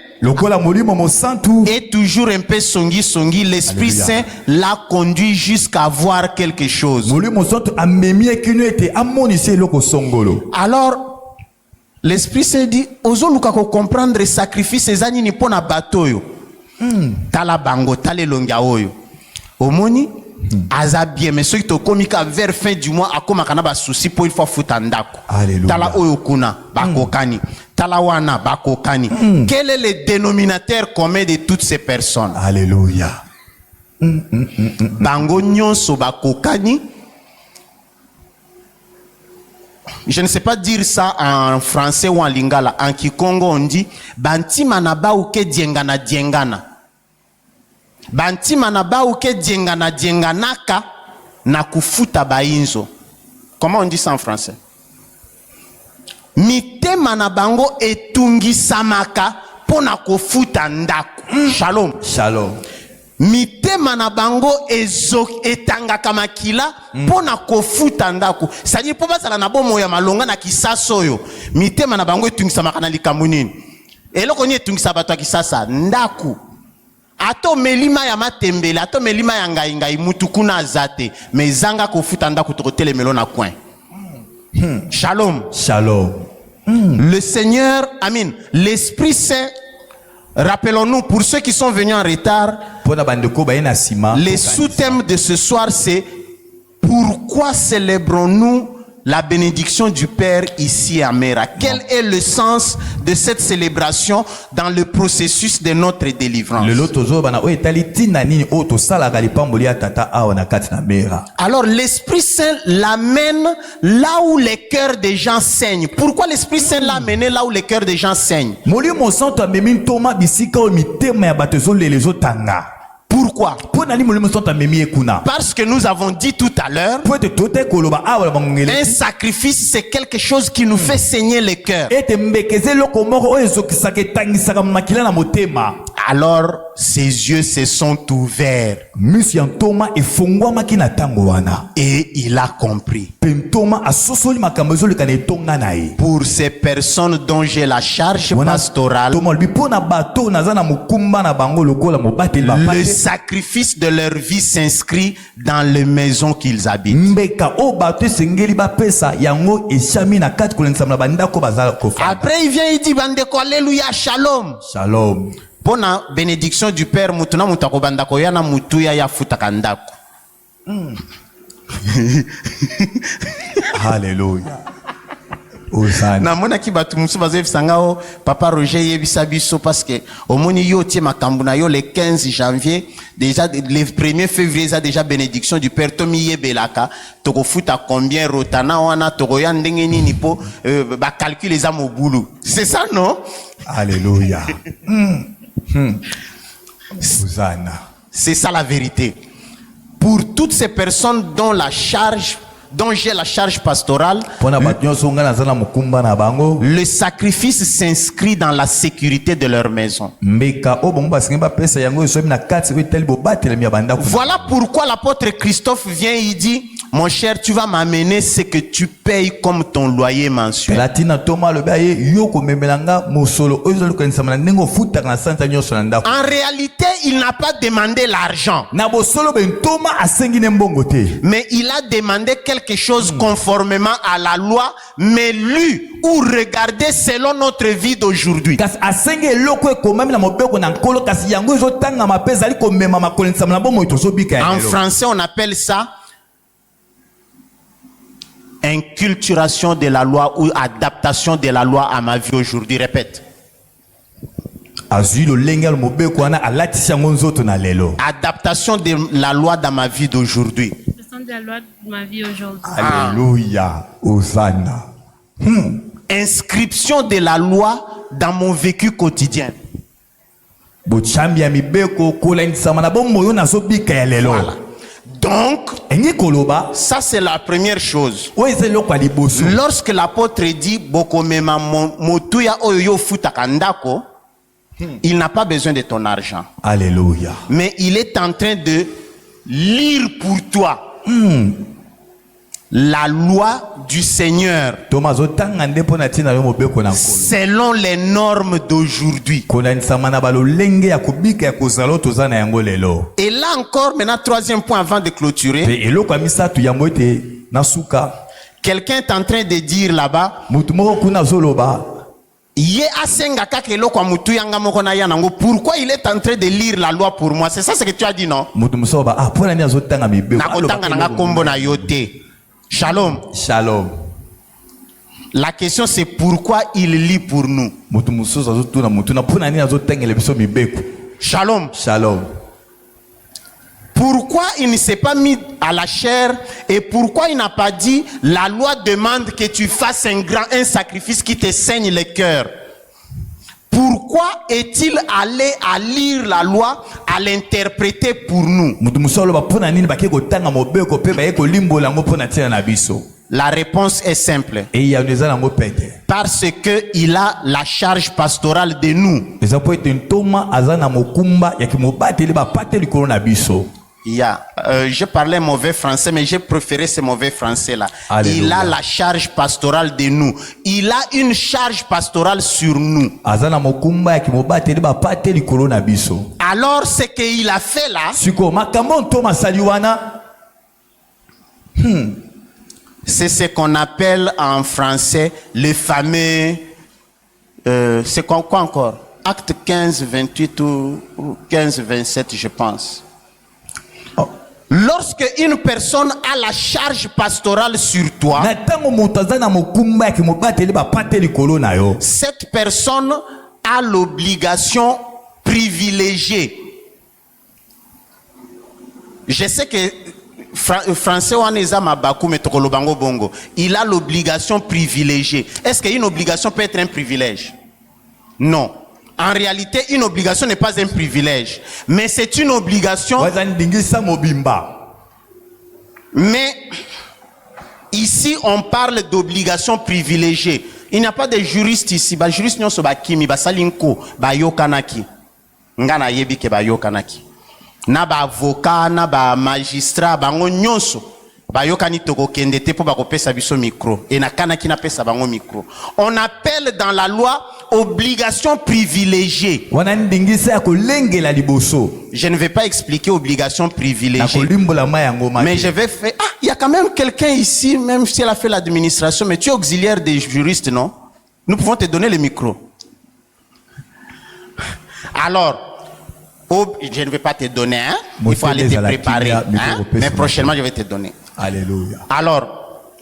est toujours un peu songi, l'Esprit Saint l'a conduit jusqu'à voir quelque chose. Alors, l'Esprit Saint dit, ozo luka ko comprendre le sacrifice ezani ni pona batoyo. Tala bango, tale longa oyo. Omoni, azabie, mais ceux qui te komika vers fin du mois, akoma kanaba souci pour il faut futandako. Tala oyo kuna, bakokani. Tala wana, bakokani. Quel est le dénominateur commun de toutes ces personnes? Alléluia. Bango nyonso bakokani. Je ne sais pas dire ça en français ou en lingala. En kikongo on dit banti manaba uke diengana diengana. Banti manaba uke diengana dienganaka na kufuta bainzo. Comment on dit ça en français? Mite manabango etungi samaka pona kufuta ndaku. Shalom. Shalom. Mitema na bango etanga kamakila pona kofuta ndaku. Sadi po basala na bomo ya malonga na kisasa oyo. Mitema na bango etungisa makana likambo nini? Eloko ni etungisa bato ya kisasa ndaku. Ato melima ya matembele, ato melima ya ngai mutu kuna azate, mais zanga kofuta ndaku tokotele melo na coin. Shalom. Shalom. Le Seigneur, amen, l'Esprit Saint. Rappelons-nous, pour ceux qui sont venus en retard, les sous-thèmes de ce soir, c'est pourquoi célébrons-nous la bénédiction du Père ici à Mera? Quel est le sens de cette célébration dans le processus de notre délivrance? Alors l'Esprit Saint l'amène là où les cœurs des gens saignent. Pourquoi l'Esprit Saint l'a amené là où les cœurs des Pourquoi Pourquoi? Parce que nous avons dit tout à l'heure, un sacrifice c'est quelque chose qui nous fait saigner le cœur. Alors ses yeux se sont ouverts et il a compris. Pour ces personnes dont j'ai la charge pastorale, le sacrifice de leur vie s'inscrit dans les maisons qu'ils habitent. Après il vient, il dit bandeko, alléluia, shalom. Shalom. Pour la bénédiction du Père, mutuna mutako bandako yana mutuya ya futaka ndako. Alléluia. Na mona ki batu musu bazev sangao papa Roger yebisa biso parce que au moni yo tie makambu na yo le 15 janvier déjà le 1er février ça déjà bénédiction du Père Tomi yebelaka toko futa combien rotana wana toko ya ndenge nini po ba calculer za mobulu. C'est ça non? Alléluia. C'est ça la vérité. Pour toutes ces personnes dont j'ai la charge pastorale, le sacrifice s'inscrit dans la sécurité de leur maison. Voilà pourquoi l'apôtre Christophe vient et dit: mon cher, tu vas m'amener ce que tu payes comme ton loyer mensuel. En réalité, il n'a pas demandé l'argent, mais il a demandé quelque chose conformément à la loi, mais lu ou regardé selon notre vie d'aujourd'hui. En français, on appelle ça inculturation de la loi ou adaptation de la loi à ma vie aujourd'hui. Répète. Adaptation de la loi dans ma vie d'aujourd'hui. De la loi de ma vie aujourd'hui. Alléluia. Hosanna. Inscription de la loi dans mon vécu quotidien. Voilà. Donc, ça c'est la première chose. Lorsque l'apôtre dit Bokomema motuya oyo futakandako, il n'a pas besoin de ton argent. Alléluia. Mais il est en train de lire pour toi la loi du Seigneur selon les normes d'aujourd'hui. Et là encore, maintenant, troisième point avant de clôturer, quelqu'un est en train de dire là-bas, pourquoi il est en train de lire la loi pour moi? C'est ça ce que tu as dit, non? Shalom. Shalom. La question c'est pourquoi il lit pour nous. Shalom. Shalom. Pourquoi il ne s'est pas mis à la chair et pourquoi il n'a pas dit la loi demande que tu fasses un sacrifice qui te saigne le cœur? Pourquoi est-il allé à lire la loi, à l'interpréter pour nous? La réponse est simple. Parce qu'il a la charge pastorale de nous. Je parlais mauvais français, mais j'ai préféré ce mauvais français-là. Il a la charge pastorale de nous. Il a une charge pastorale sur nous. Alors, ce qu'il a fait là, c'est ce qu'on appelle en français le fameux... c'est quoi encore? Acte 15, 28 ou 15, 27, je pense. Lorsque une personne a la charge pastorale sur toi, cette personne a l'obligation privilégiée. Je sais que français il a l'obligation privilégiée. Est-ce qu'une obligation peut être un privilège? Non. En réalité, une obligation n'est pas un privilège, mais c'est une obligation. Mais ici, on parle d'obligation privilégiée. Il n'y a pas de juriste ici. Les juristes ne sont pas kimi, ba salinko, ba yokanaki. Ngana yebi ke ba yokanaki. Na ba avocat, na ba magistrat, ba nyonso. Bayokani toko kende te po ba kopesa biso micro et na kanaki na pesa bango micro. On appelle dans la loi obligation privilégiée. Je ne vais pas expliquer obligation privilégiée, mais je vais faire. Ah, il y a quand même quelqu'un ici, même si elle a fait l'administration, mais tu es auxiliaire des juristes, non? Nous pouvons te donner le micro. Alors, je ne vais pas te donner, hein? Il faut aller te préparer, hein? Mais prochainement je vais te donner. Alléluia. Alors,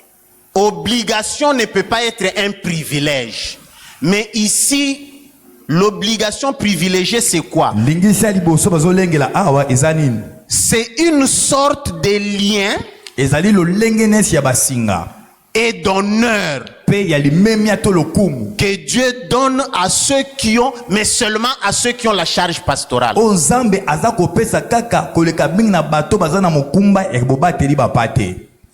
obligation ne peut pas être un privilège. Mais ici, l'obligation privilégiée, c'est quoi? C'est une sorte de lien et d'honneur que Dieu donne à ceux qui ont, mais seulement à ceux qui ont la charge pastorale.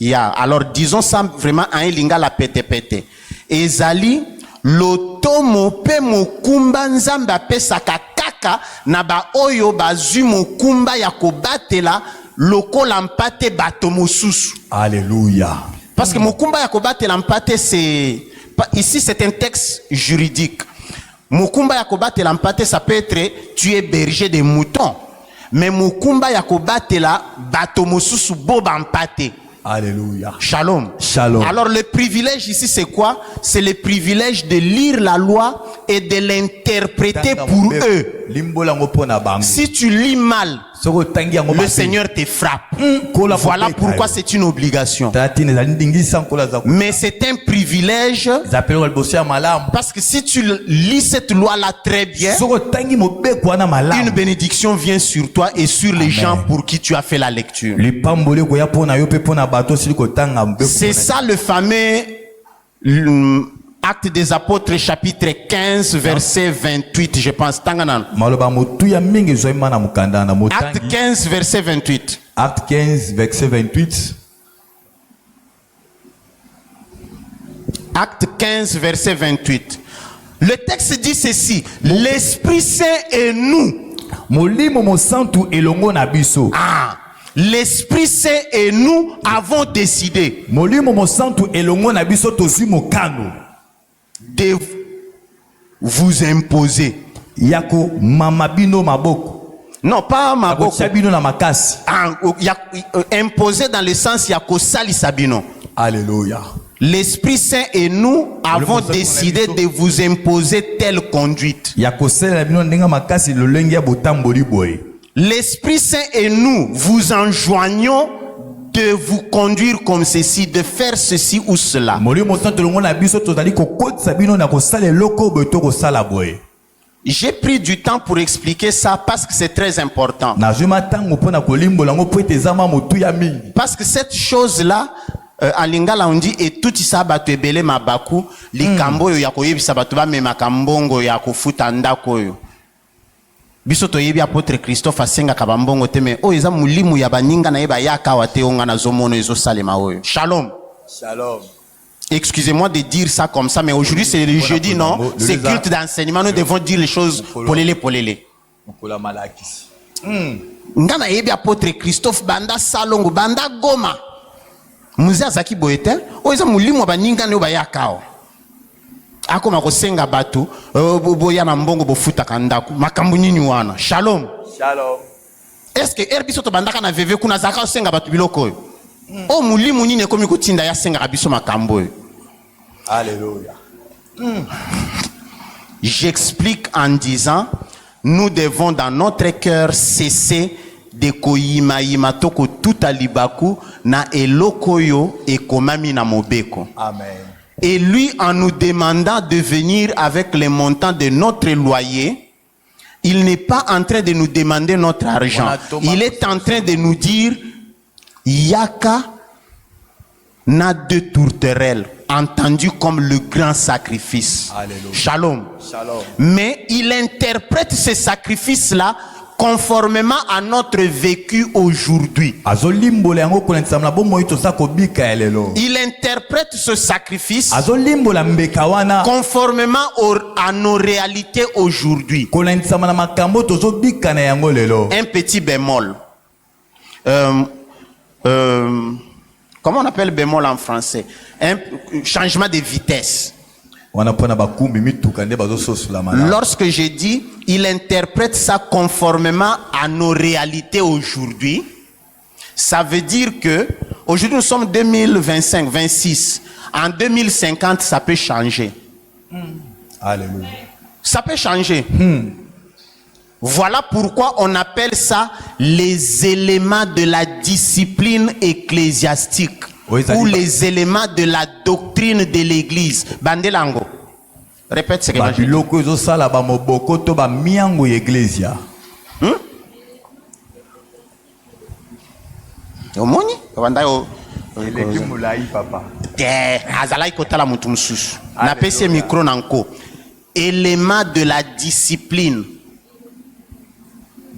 Yeah. Alors disons ça vraiment à un linga la pete. Ezali lotomo pe mokumba nzambe apesaka kaka na ba oyo bazwi mokumba ya kobatela lokola mpate bato mosusu. Alléluia. Parce que mokumba ya kobatela mpate c'est ici c'est un texte juridique. Mokumba ya kobatela mpate ça peut être tu es berger de moutons, mais mokumba ya kobatela bato mosusu boba mpate. Alléluia. Shalom. Shalom. Alors le privilège ici c'est quoi? C'est le privilège de lire la loi et de l'interpréter pour eux. Si tu lis mal, le Seigneur te frappe. Voilà pourquoi c'est une obligation. Mais c'est un privilège parce que si tu lis cette loi-là très bien, une bénédiction vient sur toi et sur les gens pour qui tu as fait la lecture. C'est ça le fameux Acte des Apôtres chapitre 15 verset 28, je pense. Acte 15 verset 28. Acte 15 verset 28. Acte 15 verset 28. Le texte dit ceci: l'Esprit Saint et nous. Ah, l'Esprit Saint et nous avons décidé de vous imposer. Non, pas maboko. Imposer dans le sens yako sali sabino. Alléluia. L'Esprit Saint et nous avons décidé de vous imposer telle conduite. L'Esprit Saint et nous vous enjoignons de vous conduire comme ceci, de faire ceci ou cela. J'ai pris du temps pour expliquer ça parce que c'est très important. Parce que cette chose-là, à Lingala on dit et tout ça batu ebele mabaku likambo yo ya koyebisa batu ba mema kambongo ya kofuta ndako yo. Biso to yebi apôtre Christophe asenga kabambongo teme o eza mulimu ya baninga na yeba yaka wate onga na zomono ezo salema oyo. Shalom. Shalom. Excusez-moi de dire ça comme ça, mais aujourd'hui c'est le jeudi, non? C'est culte d'enseignement, nous devons dire les choses polélé. Ngana yebi apôtre Christophe banda salongo banda goma. Muzia zaki boete o eza mulimu baninga ne bayakao. Ako makosenga batu boya na mbongo bofuta kandako makambu nini wana. Shalom. Shalom. Est-ce que herbiso to bandaka na veve kuna zaka senga batu biloko? Oh mulimu nini komi kotinda ya senga biso makambo. Alléluia. J'explique en disant nous devons dans notre cœur cesser de koyima toko tuta libaku na elokoyo e komami na mobeko. Amen. Et lui, en nous demandant de venir avec les montants de notre loyer, il n'est pas en train de nous demander notre argent. Il est en train de nous dire Yaka na deux tourterelles. entendu comme le grand sacrifice. Alléluia. Shalom. Shalom. Mais il interprète ce sacrifice-là conformément à notre vécu aujourd'hui. Il interprète ce sacrifice conformément à nos réalités aujourd'hui. Un petit bémol. Comment on appelle bémol en français? Un changement de vitesse. Lorsque j'ai dit, il interprète ça conformément à nos réalités aujourd'hui, ça veut dire que aujourd'hui nous sommes 2025, 26. En 2050, ça peut changer. Alléluia. Ça peut changer. Voilà pourquoi on appelle ça les éléments de la discipline ecclésiastique. Ou les éléments de la doctrine de l'église. Bandelango. Répète ce que j'ai dit. Éléments de la discipline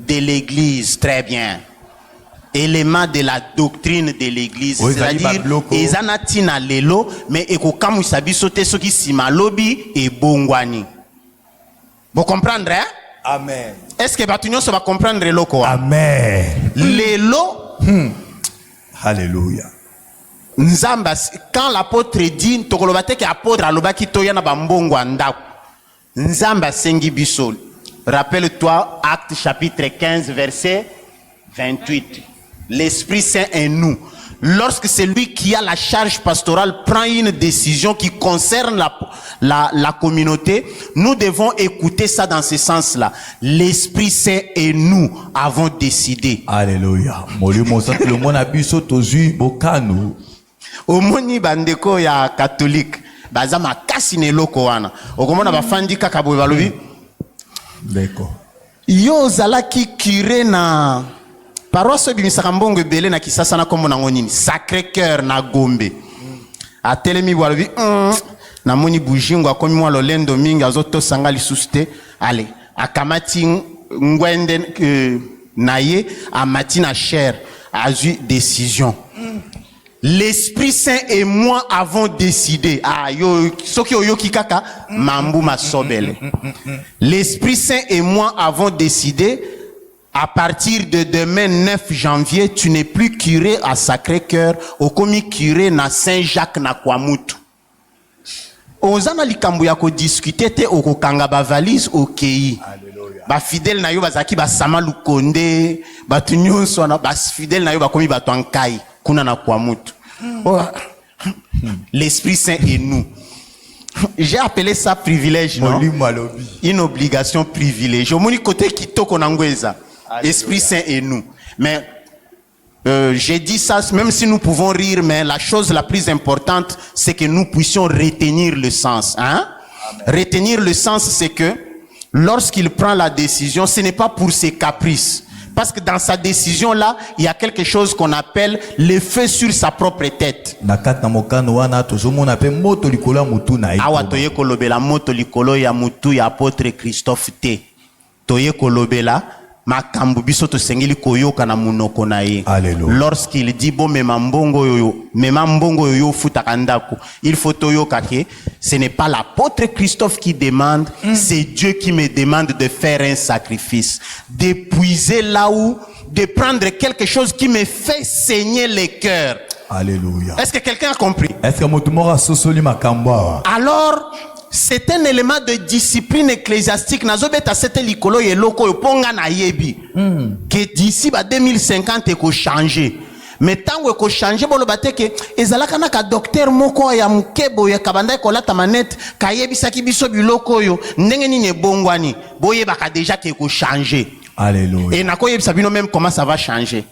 de l'église. Très bien. Élément de la doctrine de l'église, c'est-à-dire ezanatina lelo mais ekokamu sabi sote soki sima lobi et bongwani. Vous comprendre hein? Amen. Est-ce que batunyo se va comprendre loko? Amen. Lelo. Alléluia. Nzamba quand l'apôtre dit tokolobate ke apôtre alobaki toya na bambongwa ndako. Nzamba sengi biso. Rappelle-toi Acte chapitre 15 verset 28. L'Esprit Saint est nous. Lorsque celui qui a la charge pastorale prend une décision qui concerne la communauté, nous devons écouter ça dans ce sens-là. L'Esprit Saint et nous avons décidé. Alléluia. Omoni bandeko ya catholique, bazama kasine loko wana. Okomona bafandi kaka boye balobi. D'accord. Yo zalaki curé na paroisse bimisaka mbongo ebele na Kisasa na kombo nango nini Sacré-Cœur na Gombe. Atelemi bwalobi na moni bujingo akomi mwa lolendo mingi azotosanga lisusu te. Ale akamati ngwende naye amati na chair azui décision. L'Esprit Saint et moi avons décidé. Ah yo soki oyoki kaka mambu masobele. L'Esprit Saint et moi avons décidé. À partir de demain 9 janvier, tu n'es plus curé à Sacré-Cœur, au commis curé na Saint-Jacques na Kwamutu. Ozana likambo ya ko discuter te okokanga ba valise okei. Ba fidèle na yo bazaki ba sama lukonde, ba tunyonso na ba fidèle na yo ba komi ba twankai kuna na Kwamutu. L'Esprit Saint et nous. J'ai appelé ça privilège, non? Une obligation privilège. Au moni côté kitoko nangweza. Esprit Saint et nous. Mais j'ai dit ça, même si nous pouvons rire, mais la chose la plus importante, c'est que nous puissions retenir le sens. Hein? Retenir le sens, c'est que lorsqu'il prend la décision, ce n'est pas pour ses caprices. Parce que dans sa décision-là, il y a quelque chose qu'on appelle le feu sur sa propre tête. Awa toye kolobela moto likolo ya mutu ya apôtre Christophe T. Toye kolobela makambu biso to sengeli koyoka na munoko na ye. Lorsqu'il dit bon mema mbongo yoyo futa kandako, il faut toyoka ke ce n'est pas l'apôtre Christophe qui demande, c'est Dieu qui me demande de faire un sacrifice, d'épuiser là où, de prendre quelque chose qui me fait saigner le cœur. Alléluia. Est-ce que quelqu'un a compris? Est-ce que motumora sosoli makamba? Alors c'est un élément de discipline ecclésiastique. Nazobeta sete likolo ye loko yo ponga na yebi. Que d'ici ba 2050 eko changer. Mais tango eko changer bolo bateke ezalaka na ka docteur moko ya mukebo ya kabanda ko lata manette ka yebisa ki biso biloko yo ndenge nini bongwani boye baka déjà que eko changer. Alléluia. Et nako yebisa bino même comment ça va changer.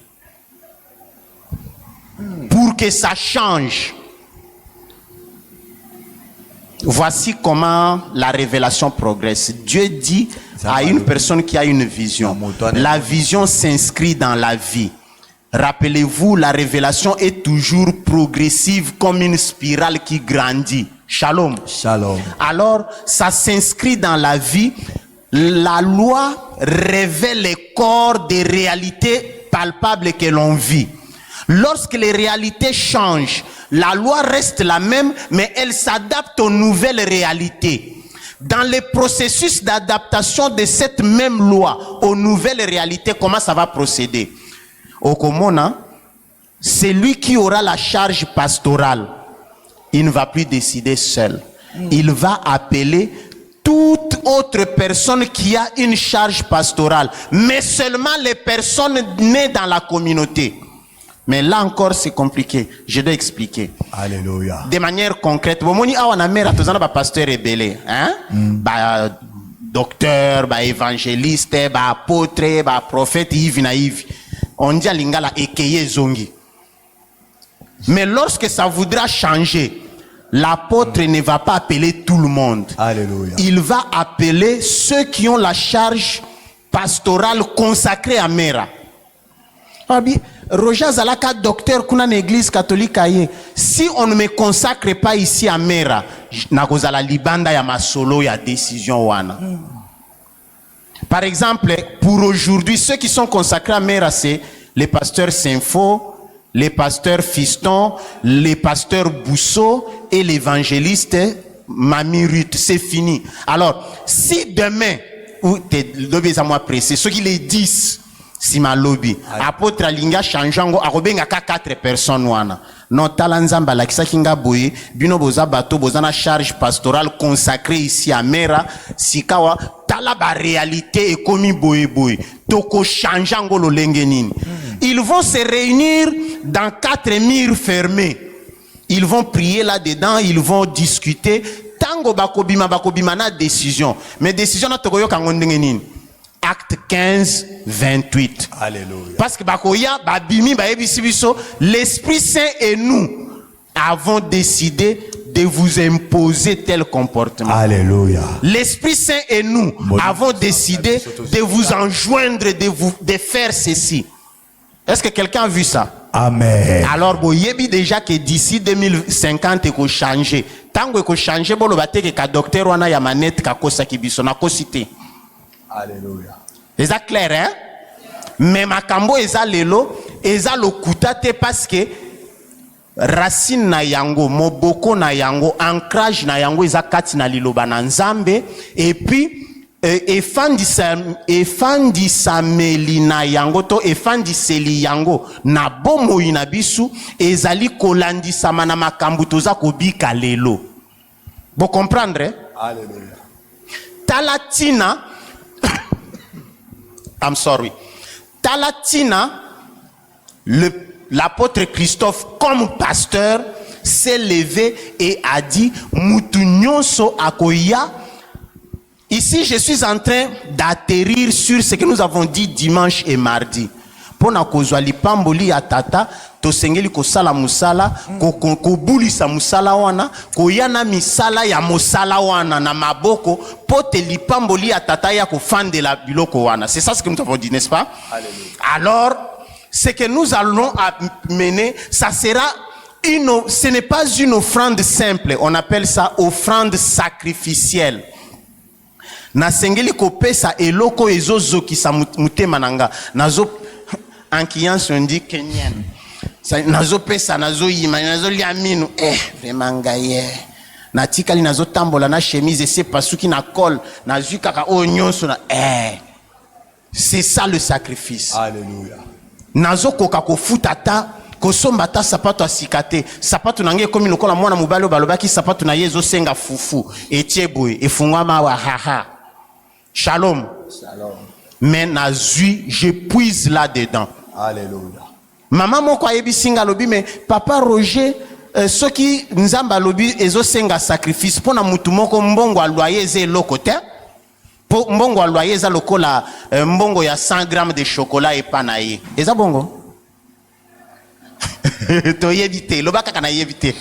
Pour que ça change. Voici comment la révélation progresse. Dieu dit à une personne qui a une vision. La vision s'inscrit dans la vie. Rappelez-vous, la révélation est toujours progressive comme une spirale qui grandit. Shalom. Shalom. Alors, ça s'inscrit dans la vie. La loi révèle les corps des réalités palpables que l'on vit. Lorsque les réalités changent, la loi reste la même, mais elle s'adapte aux nouvelles réalités. Dans le processus d'adaptation de cette même loi aux nouvelles réalités, comment ça va procéder? Au Komona, c'est lui qui aura la charge pastorale. Il ne va plus décider seul. Il va appeler toute autre personne qui a une charge pastorale, mais seulement les personnes nées dans la communauté. Mais là encore, c'est compliqué. Je dois expliquer. Alléluia. De manière concrète. Bon, on a mère, tu as pasteur rebelle, hein? Docteur, évangéliste, apôtre, prophète, Yves. On dit à Lingala ekeye zongi. Mais lorsque ça voudra changer, l'apôtre ne va pas appeler tout le monde. Alléluia. Il va appeler ceux qui ont la charge pastorale consacrée à Mera. Roger Zalaka, docteur kuna l'église catholique aye. Si on ne me consacre pas ici à Mera, nakozala libanda ya masolo ya décision wana. Par exemple, pour aujourd'hui, ceux qui sont consacrés à Mera, c'est les pasteurs Sinfo, les pasteurs Fiston, les pasteurs Bousso et l'évangéliste Mami Ruth. C'est fini. Alors, si demain, ou t'es à moi pressé, ceux qui les disent, si ma lobby, apôtre Alinga changeango, arobenga ka 4 personnes wana. Non, talanzamba la kisa kinga boye, bino boza bato, bozana charge pastorale consacrée ici à Mera, sikawa, talaba réalité et komi boye boye. Toko changeango lo lengenini. Ils vont se réunir dans 4 murs fermés. Ils vont prier là-dedans, ils vont discuter. Tango bakobima na décision. Mais décision na tokoyo kangondengenini. Acte 15, 28. Alléluia. Parce que bakoya, babimi, baebisibiso, l'Esprit Saint et nous avons décidé de vous imposer tel comportement. Alléluia. L'Esprit Saint et nous avons décidé de vous enjoindre, de faire ceci. Est-ce que quelqu'un a vu ça? Amen. Alors, vous avez déjà que d'ici 2050, il faut changer. Tant que changer, vous avez que docteur wana ya manette kakosa kibiso na kosite. Alléluia. C'est ça clair, hein? Mais makambo eza lelo, eza lokutate parce que racine na yango, moboko na yango, ancrage na yango eza kati na liloba na nzambe, et puis efandisa meli na yango to efandiseli yango na bomoi na bisu ezali kolandisama na makambo toza kobika lelo. Vous comprendre? Alléluia. Talatina I'm sorry. Talatina, l'apôtre Christophe, comme pasteur, s'est levé et a dit Mutunyonso akoya. Ici, je suis en train d'atterrir sur ce que nous avons dit dimanche et mardi. Pona kozwa lipamboli ya tata, tosengeli kosala musala, kobulisa musala wana, koyana misala ya musala wana na maboko, pote lipamboli ya tata ya kofandela biloko wana. C'est ça ce que nous avons dit, n'est-ce pas? Alléluia. Alors, ce que nous allons mener, ça sera ce n'est pas une offrande simple, on appelle ça offrande sacrificielle. Nasengeli kopesa eloko ezozo ki sa mutema nanga, nazo ankiyanso ndi kenyan. Nazo pesa nazo yima nazo liaminu vraiment ngaye natikali nazo tambola na chemise c'est pas souki na col nazu kaka onyonso na c'est ça le sacrifice. Alléluia. Nazo koka kofuta ta kosomba ta sapato asikate sapato nange komi lokola mwana mobalo balobaki sapato na yezo senga fufu etieboy efungama wa haha. Shalom. Shalom. Mais nazui je puise là-dedans. Alléluia. Maman moko ayebi singa lobi mais papa Roger soki nzamba lobi ezo senga sacrifice pona mutu moko mbongo aloyer ze lokote po mbongo aloyer za lokola mbongo ya 100 grammes de chocolat et panaye eza bongo to yebite lobaka kana yebite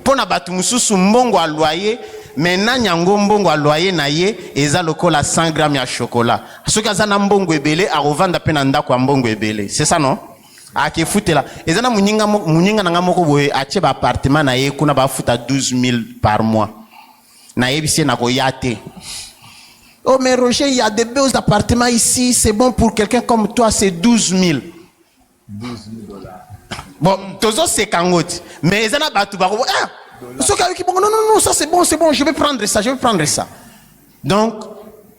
pona batu mususu mbongo aloyer maintenant nyango mbongo a loyer na ye eza lokola 100 grammes ya chocolat soki aza na mbongo ebele akovanda pe na ndako ya mbongo ebele, c'est ça non? Akefutela eza na muninga nanga moko boye atie ba appartement na ye kuna ba futa 12 000 par mois na yebisi na koyate. Oh mais Roger, il y a des beaux appartements ici, c'est bon pour quelqu'un comme toi, c'est 12 000. 12 000 $. Bon, tozo c'est kangote. Mais ils en a battu baro. Ah, non, ça c'est bon, je vais prendre ça. Donc,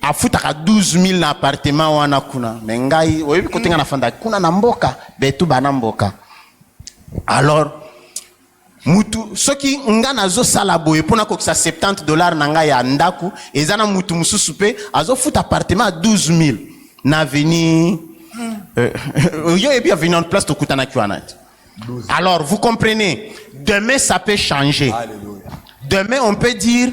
à foutre 12 000 dans l'appartement wana kuna. Mais ngai, oui, côté ngana fanda kuna na mboka, betu bana mboka. Alors, mutu soki ngana zo sala boye pona ko sa $70 nanga ya ndaku, ezana mutu mususu pe azo foutre appartement à 12 000 na veni yo et bien venir en place to kutana kiwanat. Alors, vous comprenez, demain ça peut changer. Alléluia. Demain on peut dire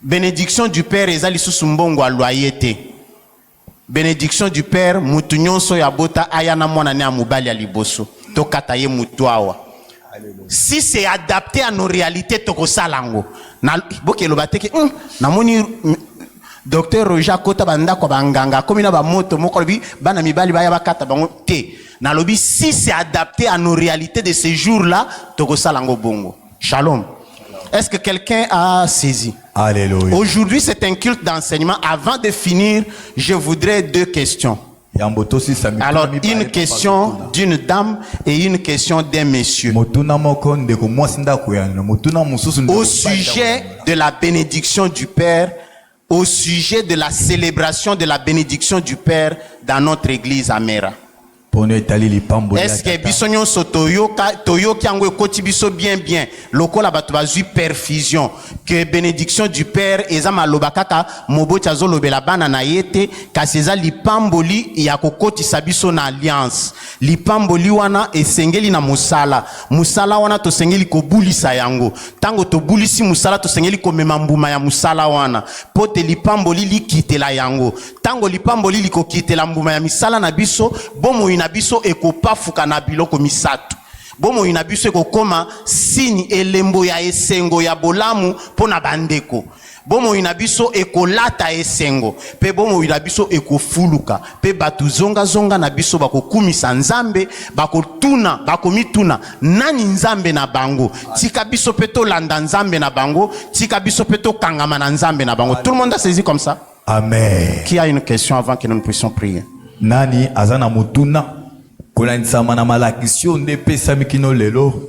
bénédiction du Père ezali susumbongo a loyauté. Bénédiction du Père mutu nyonso ya bota ayana mwana ne amubali ya liboso. To kataye mutu awa. Si c'est adapté à nos réalités toko salango. Na boke lobateke na moni Docteur Roger Kota banda ko banganga komina ba moto moko lobi bana mibali baya bakata bango te. Na lobi si c'est adapté à nos réalités de ces jours-là toko salango bongo. Shalom. Est-ce que quelqu'un a saisi? Alléluia. Aujourd'hui, c'est un culte d'enseignement. Avant de finir, je voudrais 2 questions. Alors, une question d'une dame et une question d'un monsieur. Au sujet de la bénédiction du Père, au sujet de la célébration de la bénédiction du Père dans notre église à Mera. Est-ce que bisonyon so toyo kiango koti biso bien lokola bato bazui perfusion que bénédiction du Père ezama lobakaka moboti azolobela bana na yete kasi eza lipamboli ya kokoti sabiso na alliance lipamboli wana esengeli na musala wana to sengeli ko bulisa yango tango to bulisi musala to sengeli ko mema mbuma ya musala wana pote lipamboli likitela yango tango lipamboli likokitela mbuma ya misala na biso bomo ina biso ekopafuka na biloko misatu bomo ina biso ekokoma sini elembo ya esengo ya bolamu pona bandeko bomo ina biso ekolata esengo pe bomo ina biso ekofuluka pe batu zonga na biso bakokumisa nzambe bakomituna nani nzambe na bango tika biso pe to landa nzambe na bango tika biso pe to kangama na nzambe na bango. Tout le monde a saisi comme ça? Amen. Qui a une question avant que nous puissions prier? Nani azana mutuna kolanisa mana malakisio nde pesa mikino lelo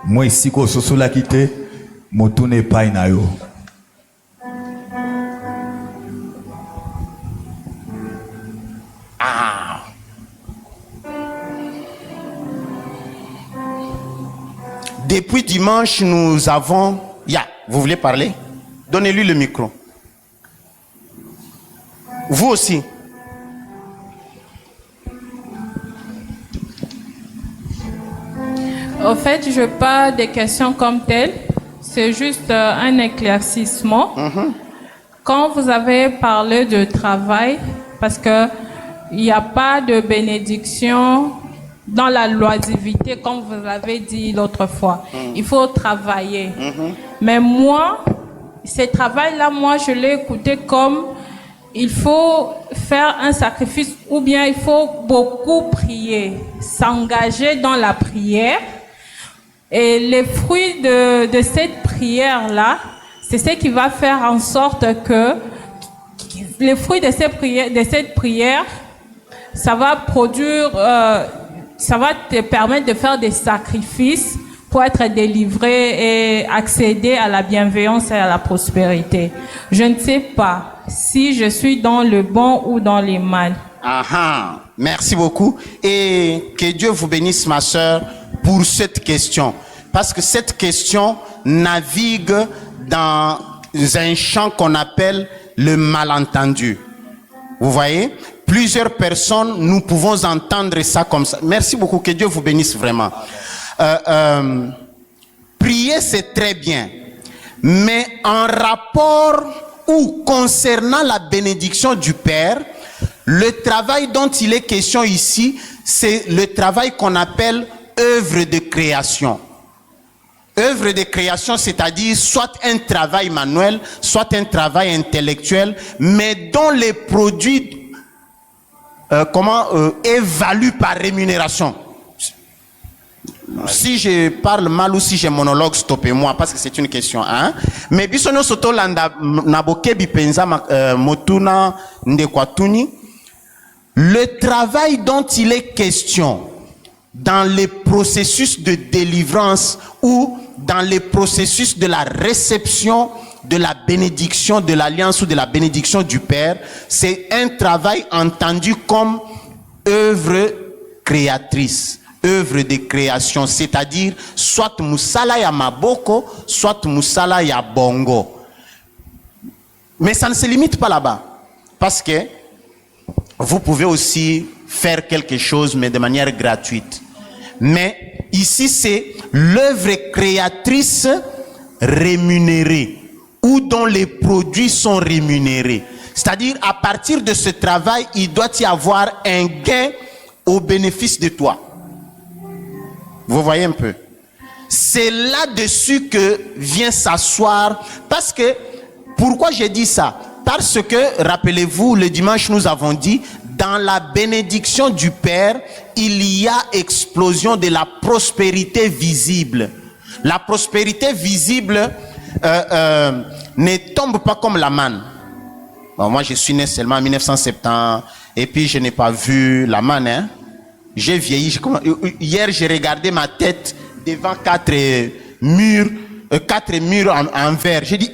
moi isiko sosola kite mutune pai na yo. Depuis dimanche, nous avons... vous voulez parler? Donnez-lui le micro. Vous aussi. Au fait, je parle des questions comme telles. C'est juste un éclaircissement. Quand vous avez parlé de travail, parce que il n'y a pas de bénédiction dans la loisiveté, comme vous avez dit l'autre fois. Il faut travailler. Mais moi, ce travail-là, je l'ai écouté comme il faut faire un sacrifice ou bien il faut beaucoup prier, s'engager dans la prière. Et les fruits de cette prière-là, c'est ce qui va faire en sorte que les fruits de cette prière, ça va produire, ça va te permettre de faire des sacrifices pour être délivré et accéder à la bienveillance et à la prospérité. Je ne sais pas si je suis dans le bon ou dans le mal. Merci beaucoup. Et que Dieu vous bénisse, ma sœur, pour cette question. Parce que cette question navigue dans un champ qu'on appelle le malentendu. Vous voyez? Plusieurs personnes, nous pouvons entendre ça comme ça. Merci beaucoup, que Dieu vous bénisse vraiment. Prier, c'est très bien. Mais en rapport ou concernant la bénédiction du Père, le travail dont il est question ici, c'est le travail qu'on appelle œuvre de création. Œuvre de création, c'est-à-dire soit un travail manuel, soit un travail intellectuel, mais dont les produits évaluent par rémunération. Si je parle mal ou si j'ai monologue, stoppez-moi parce que c'est une question. Hein? Mais bisono soto landa naboke bipenza motuna ndekwatuni. Le travail dont il est question dans les processus de délivrance ou dans les processus de la réception de la bénédiction de l'alliance ou de la bénédiction du Père, c'est un travail entendu comme œuvre créatrice. Œuvre de création, c'est-à-dire soit musala ya maboko, soit musala ya bongo. Mais ça ne se limite pas là-bas, parce que vous pouvez aussi faire quelque chose, mais de manière gratuite. Mais ici, c'est l'œuvre créatrice rémunérée, ou dont les produits sont rémunérés. C'est-à-dire, à partir de ce travail, il doit y avoir un gain au bénéfice de toi. Vous voyez un peu. C'est là-dessus que vient s'asseoir. Parce que, pourquoi j'ai dit ça? Parce que, rappelez-vous, le dimanche, nous avons dit, dans la bénédiction du Père, il y a explosion de la prospérité visible. La prospérité visible ne tombe pas comme la manne. Bon, moi, je suis né seulement en 1970, et puis je n'ai pas vu la manne, hein. J'ai vieilli. Hier, j'ai regardé ma tête devant quatre murs en verre. J'ai dit,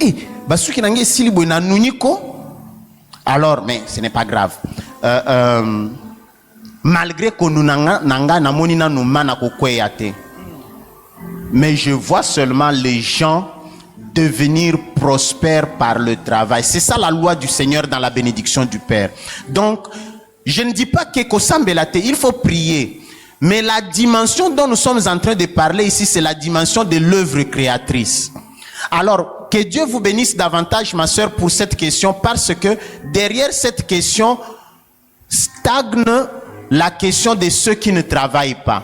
alors, mais ce n'est pas grave. Malgré que nous mais je vois seulement les gens devenir prospères par le travail. C'est ça la loi du Seigneur dans la bénédiction du Père. Donc, je ne dis pas que il faut prier. Mais la dimension dont nous sommes en train de parler ici, c'est la dimension de l'œuvre créatrice. Alors, que Dieu vous bénisse davantage, ma sœur, pour cette question, parce que derrière cette question stagne la question de ceux qui ne travaillent pas.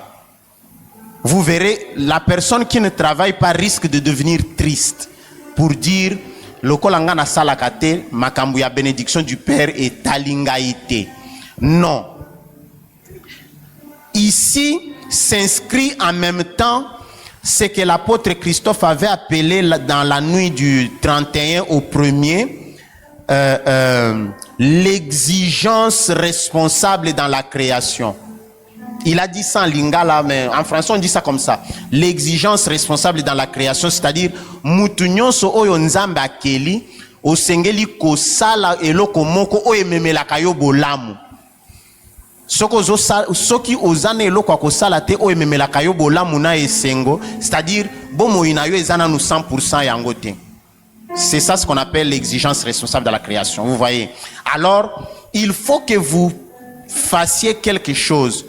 Vous verrez, la personne qui ne travaille pas risque de devenir triste pour dire le kolangana salakate makambuya bénédiction du Père et talingaïté. Non. Ici s'inscrit en même temps ce que l'apôtre Christophe avait appelé dans la nuit du 31 au 1er l'exigence responsable dans la création. Il a dit ça en lingala, mais en français on dit ça comme ça. L'exigence responsable dans la création, c'est-à-dire mutunyon so oyo nzambe akeli osengeli kosala eloko moko oyo memela kayo bolamu. Soki ozana eloko akosala te oyo memela kayo bolamu na esengo, c'est-à-dire bomo inayo ezana nous 100% yango te. C'est ça ce qu'on appelle l'exigence responsable dans la création. Vous voyez. Alors, il faut que vous fassiez quelque chose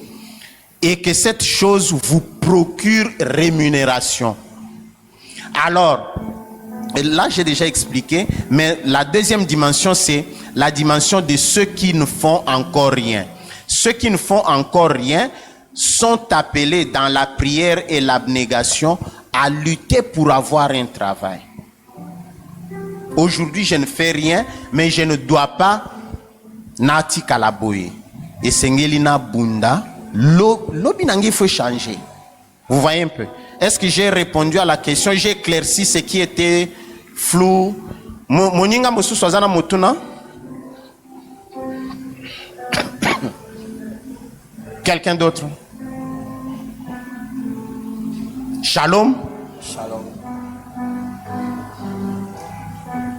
et que cette chose vous procure rémunération. Alors, là j'ai déjà expliqué, mais la deuxième dimension, c'est la dimension de ceux qui ne font encore rien. Ceux qui ne font encore rien sont appelés dans la prière et l'abnégation à lutter pour avoir un travail. Aujourd'hui, je ne fais rien, mais je ne dois pas nati kalaboye. Et sengelina bunda, l'obinangi faut changer. Vous voyez un peu. Est-ce que j'ai répondu à la question? J'ai éclairci ce qui était flou. Moninga mosu swazana motuna. Quelqu'un d'autre? Shalom. Shalom.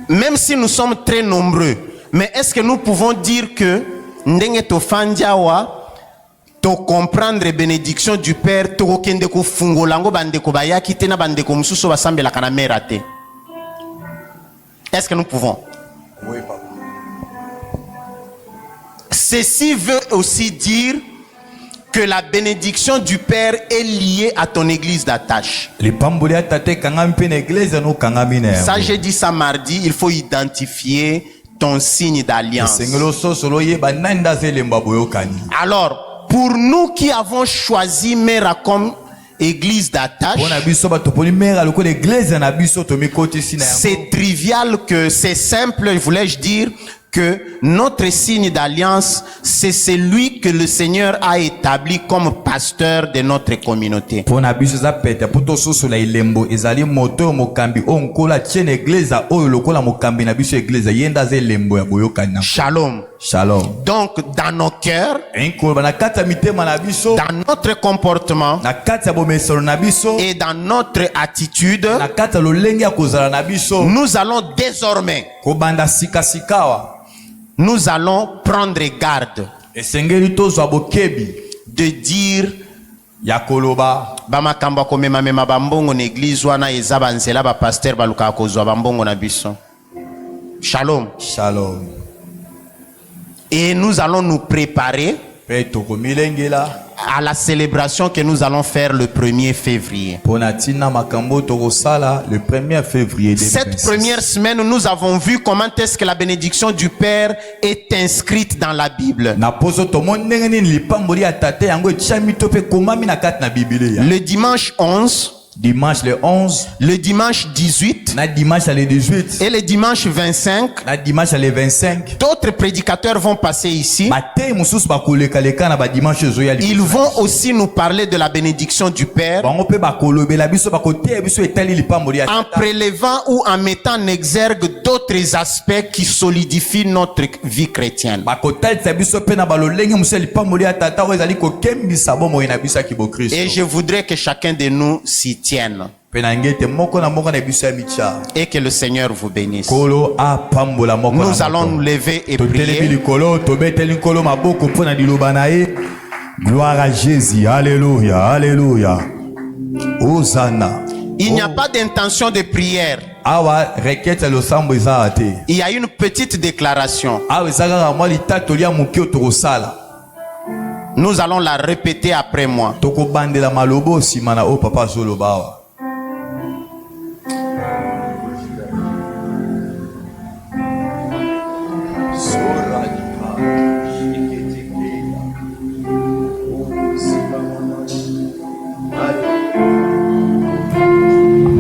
Même si nous sommes très nombreux, mais est-ce que nous pouvons dire que ndenge to fandiawa to comprendre bénédiction du Père to kende ko fungolango bandeko bayaki tena bandeko mususu basambela kana merate? Est-ce que nous pouvons? Oui, papa. Ceci veut aussi dire que la bénédiction du Père est liée à ton église d'attache. Ça, j'ai dit ça mardi, il faut identifier ton signe d'alliance. Alors, pour nous qui avons choisi Mera comme église d'attache. C'est trivial que c'est simple, voulais-je dire, que notre signe d'alliance, c'est celui que le Seigneur a établi comme pasteur de notre communauté. Shalom. Shalom. Donc, dans nos cœurs, dans notre comportement et dans notre attitude, nous allons désormais prendre garde de dire bamakamba komema mema bambongo na église wana eza banzela ba pasteur baluka kozwa bambongo na biso. Shalom. Shalom. Et nous allons nous préparer à la célébration que nous allons faire le 1er février. Cette première semaine, nous avons vu comment est-ce que la bénédiction du Père est inscrite dans la Bible. Le dimanche 11, dimanche le 11, le dimanche 18, dimanche le 18 et le dimanche 25, dimanche le 25. D'autres prédicateurs vont passer ici. Ils vont aussi nous parler de la bénédiction du Père en prélevant ou en mettant en exergue d'autres aspects qui solidifient notre vie chrétienne. Et je voudrais que chacun de nous s'y tienne. Et que le Seigneur vous bénisse. Nous allons nous lever et prier. Gloire à Jésus. Alléluia. Alléluia. Hosanna. Il n'y a pas d'intention de prière. Il y a une petite déclaration. Nous allons la répéter après moi.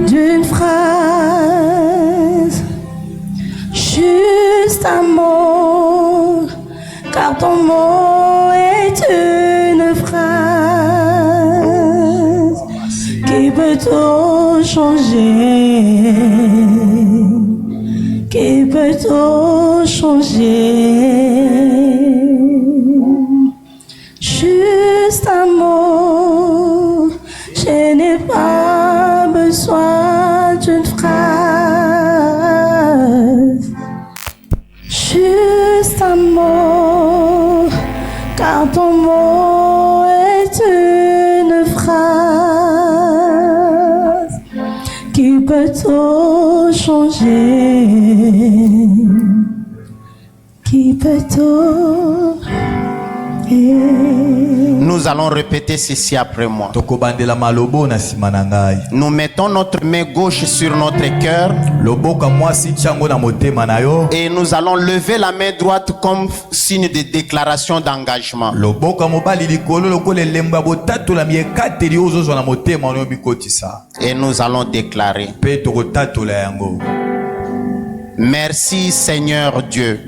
D'une phrase, juste un mot, car ton mot est une phrase qui peut tout changer, qui peut tout changer. Juste un mot, je n'ai pas besoin d'une phrase. Juste un mot, car ton mot est une phrase qui peut tout changer, qui peut tout. Nous allons répéter ceci après moi. Nous mettons notre main gauche sur notre cœur et nous allons lever la main droite comme signe de déclaration d'engagement. Et nous allons déclarer: merci Seigneur Dieu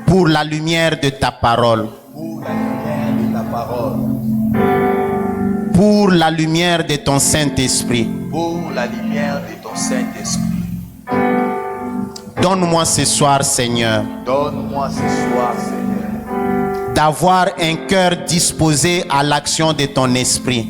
pour la lumière de ta parole, pour la lumière de ton Saint-Esprit. Donne-moi ce soir, Seigneur, d'avoir un cœur disposé à l'action de ton Esprit.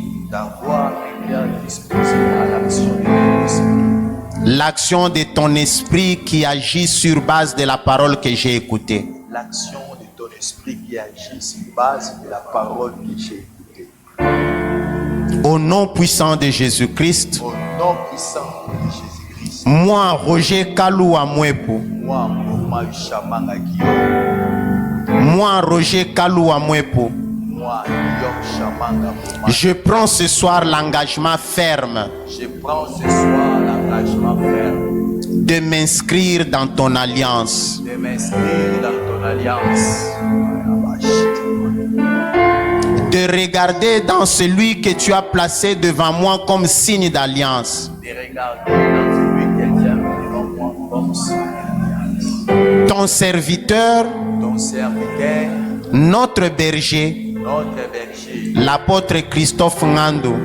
L'action de ton Esprit qui agit sur base de la parole que j'ai écoutée. L'action de ton esprit qui agit sur base de la parole que j'ai écoutée. Au nom puissant de Jésus-Christ. Au nom puissant de Jésus-Christ. Moi, Roger Kalou Amwepo. Moi, Roger Kalou Amwepo. Je prends ce soir l'engagement ferme. Je prends ce soir l'engagement ferme de m'inscrire dans ton alliance. De m'inscrire dans ton alliance. De regarder dans celui que tu as placé devant moi comme signe d'alliance. De regarder dans celui que tu as mis devant moi comme signe d'alliance. Ton serviteur, notre berger, l'apôtre Christophe Ngando,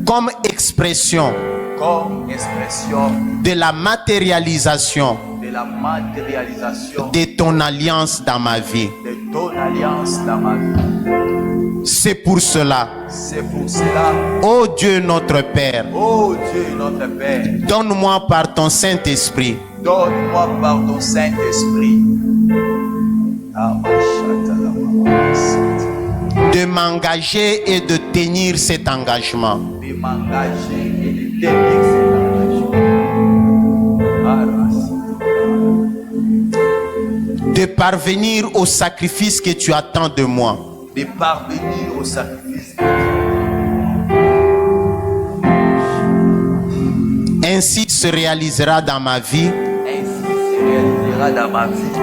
comme expression de la matérialisation de ton alliance dans ma vie. C'est pour cela, ô Dieu notre Père, donne-moi par ton Saint-Esprit de m'engager et de tenir cet engagement. De parvenir au sacrifice que tu attends de moi. De parvenir au sacrifice. Ainsi se réalisera dans ma vie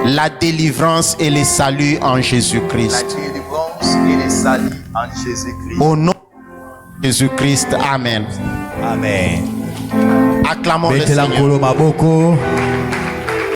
la délivrance et le salut en Jésus-Christ. La délivrance et le salut en Jésus-Christ. Au nom de Jésus-Christ. Amen. Amen. Acclamons le Seigneur.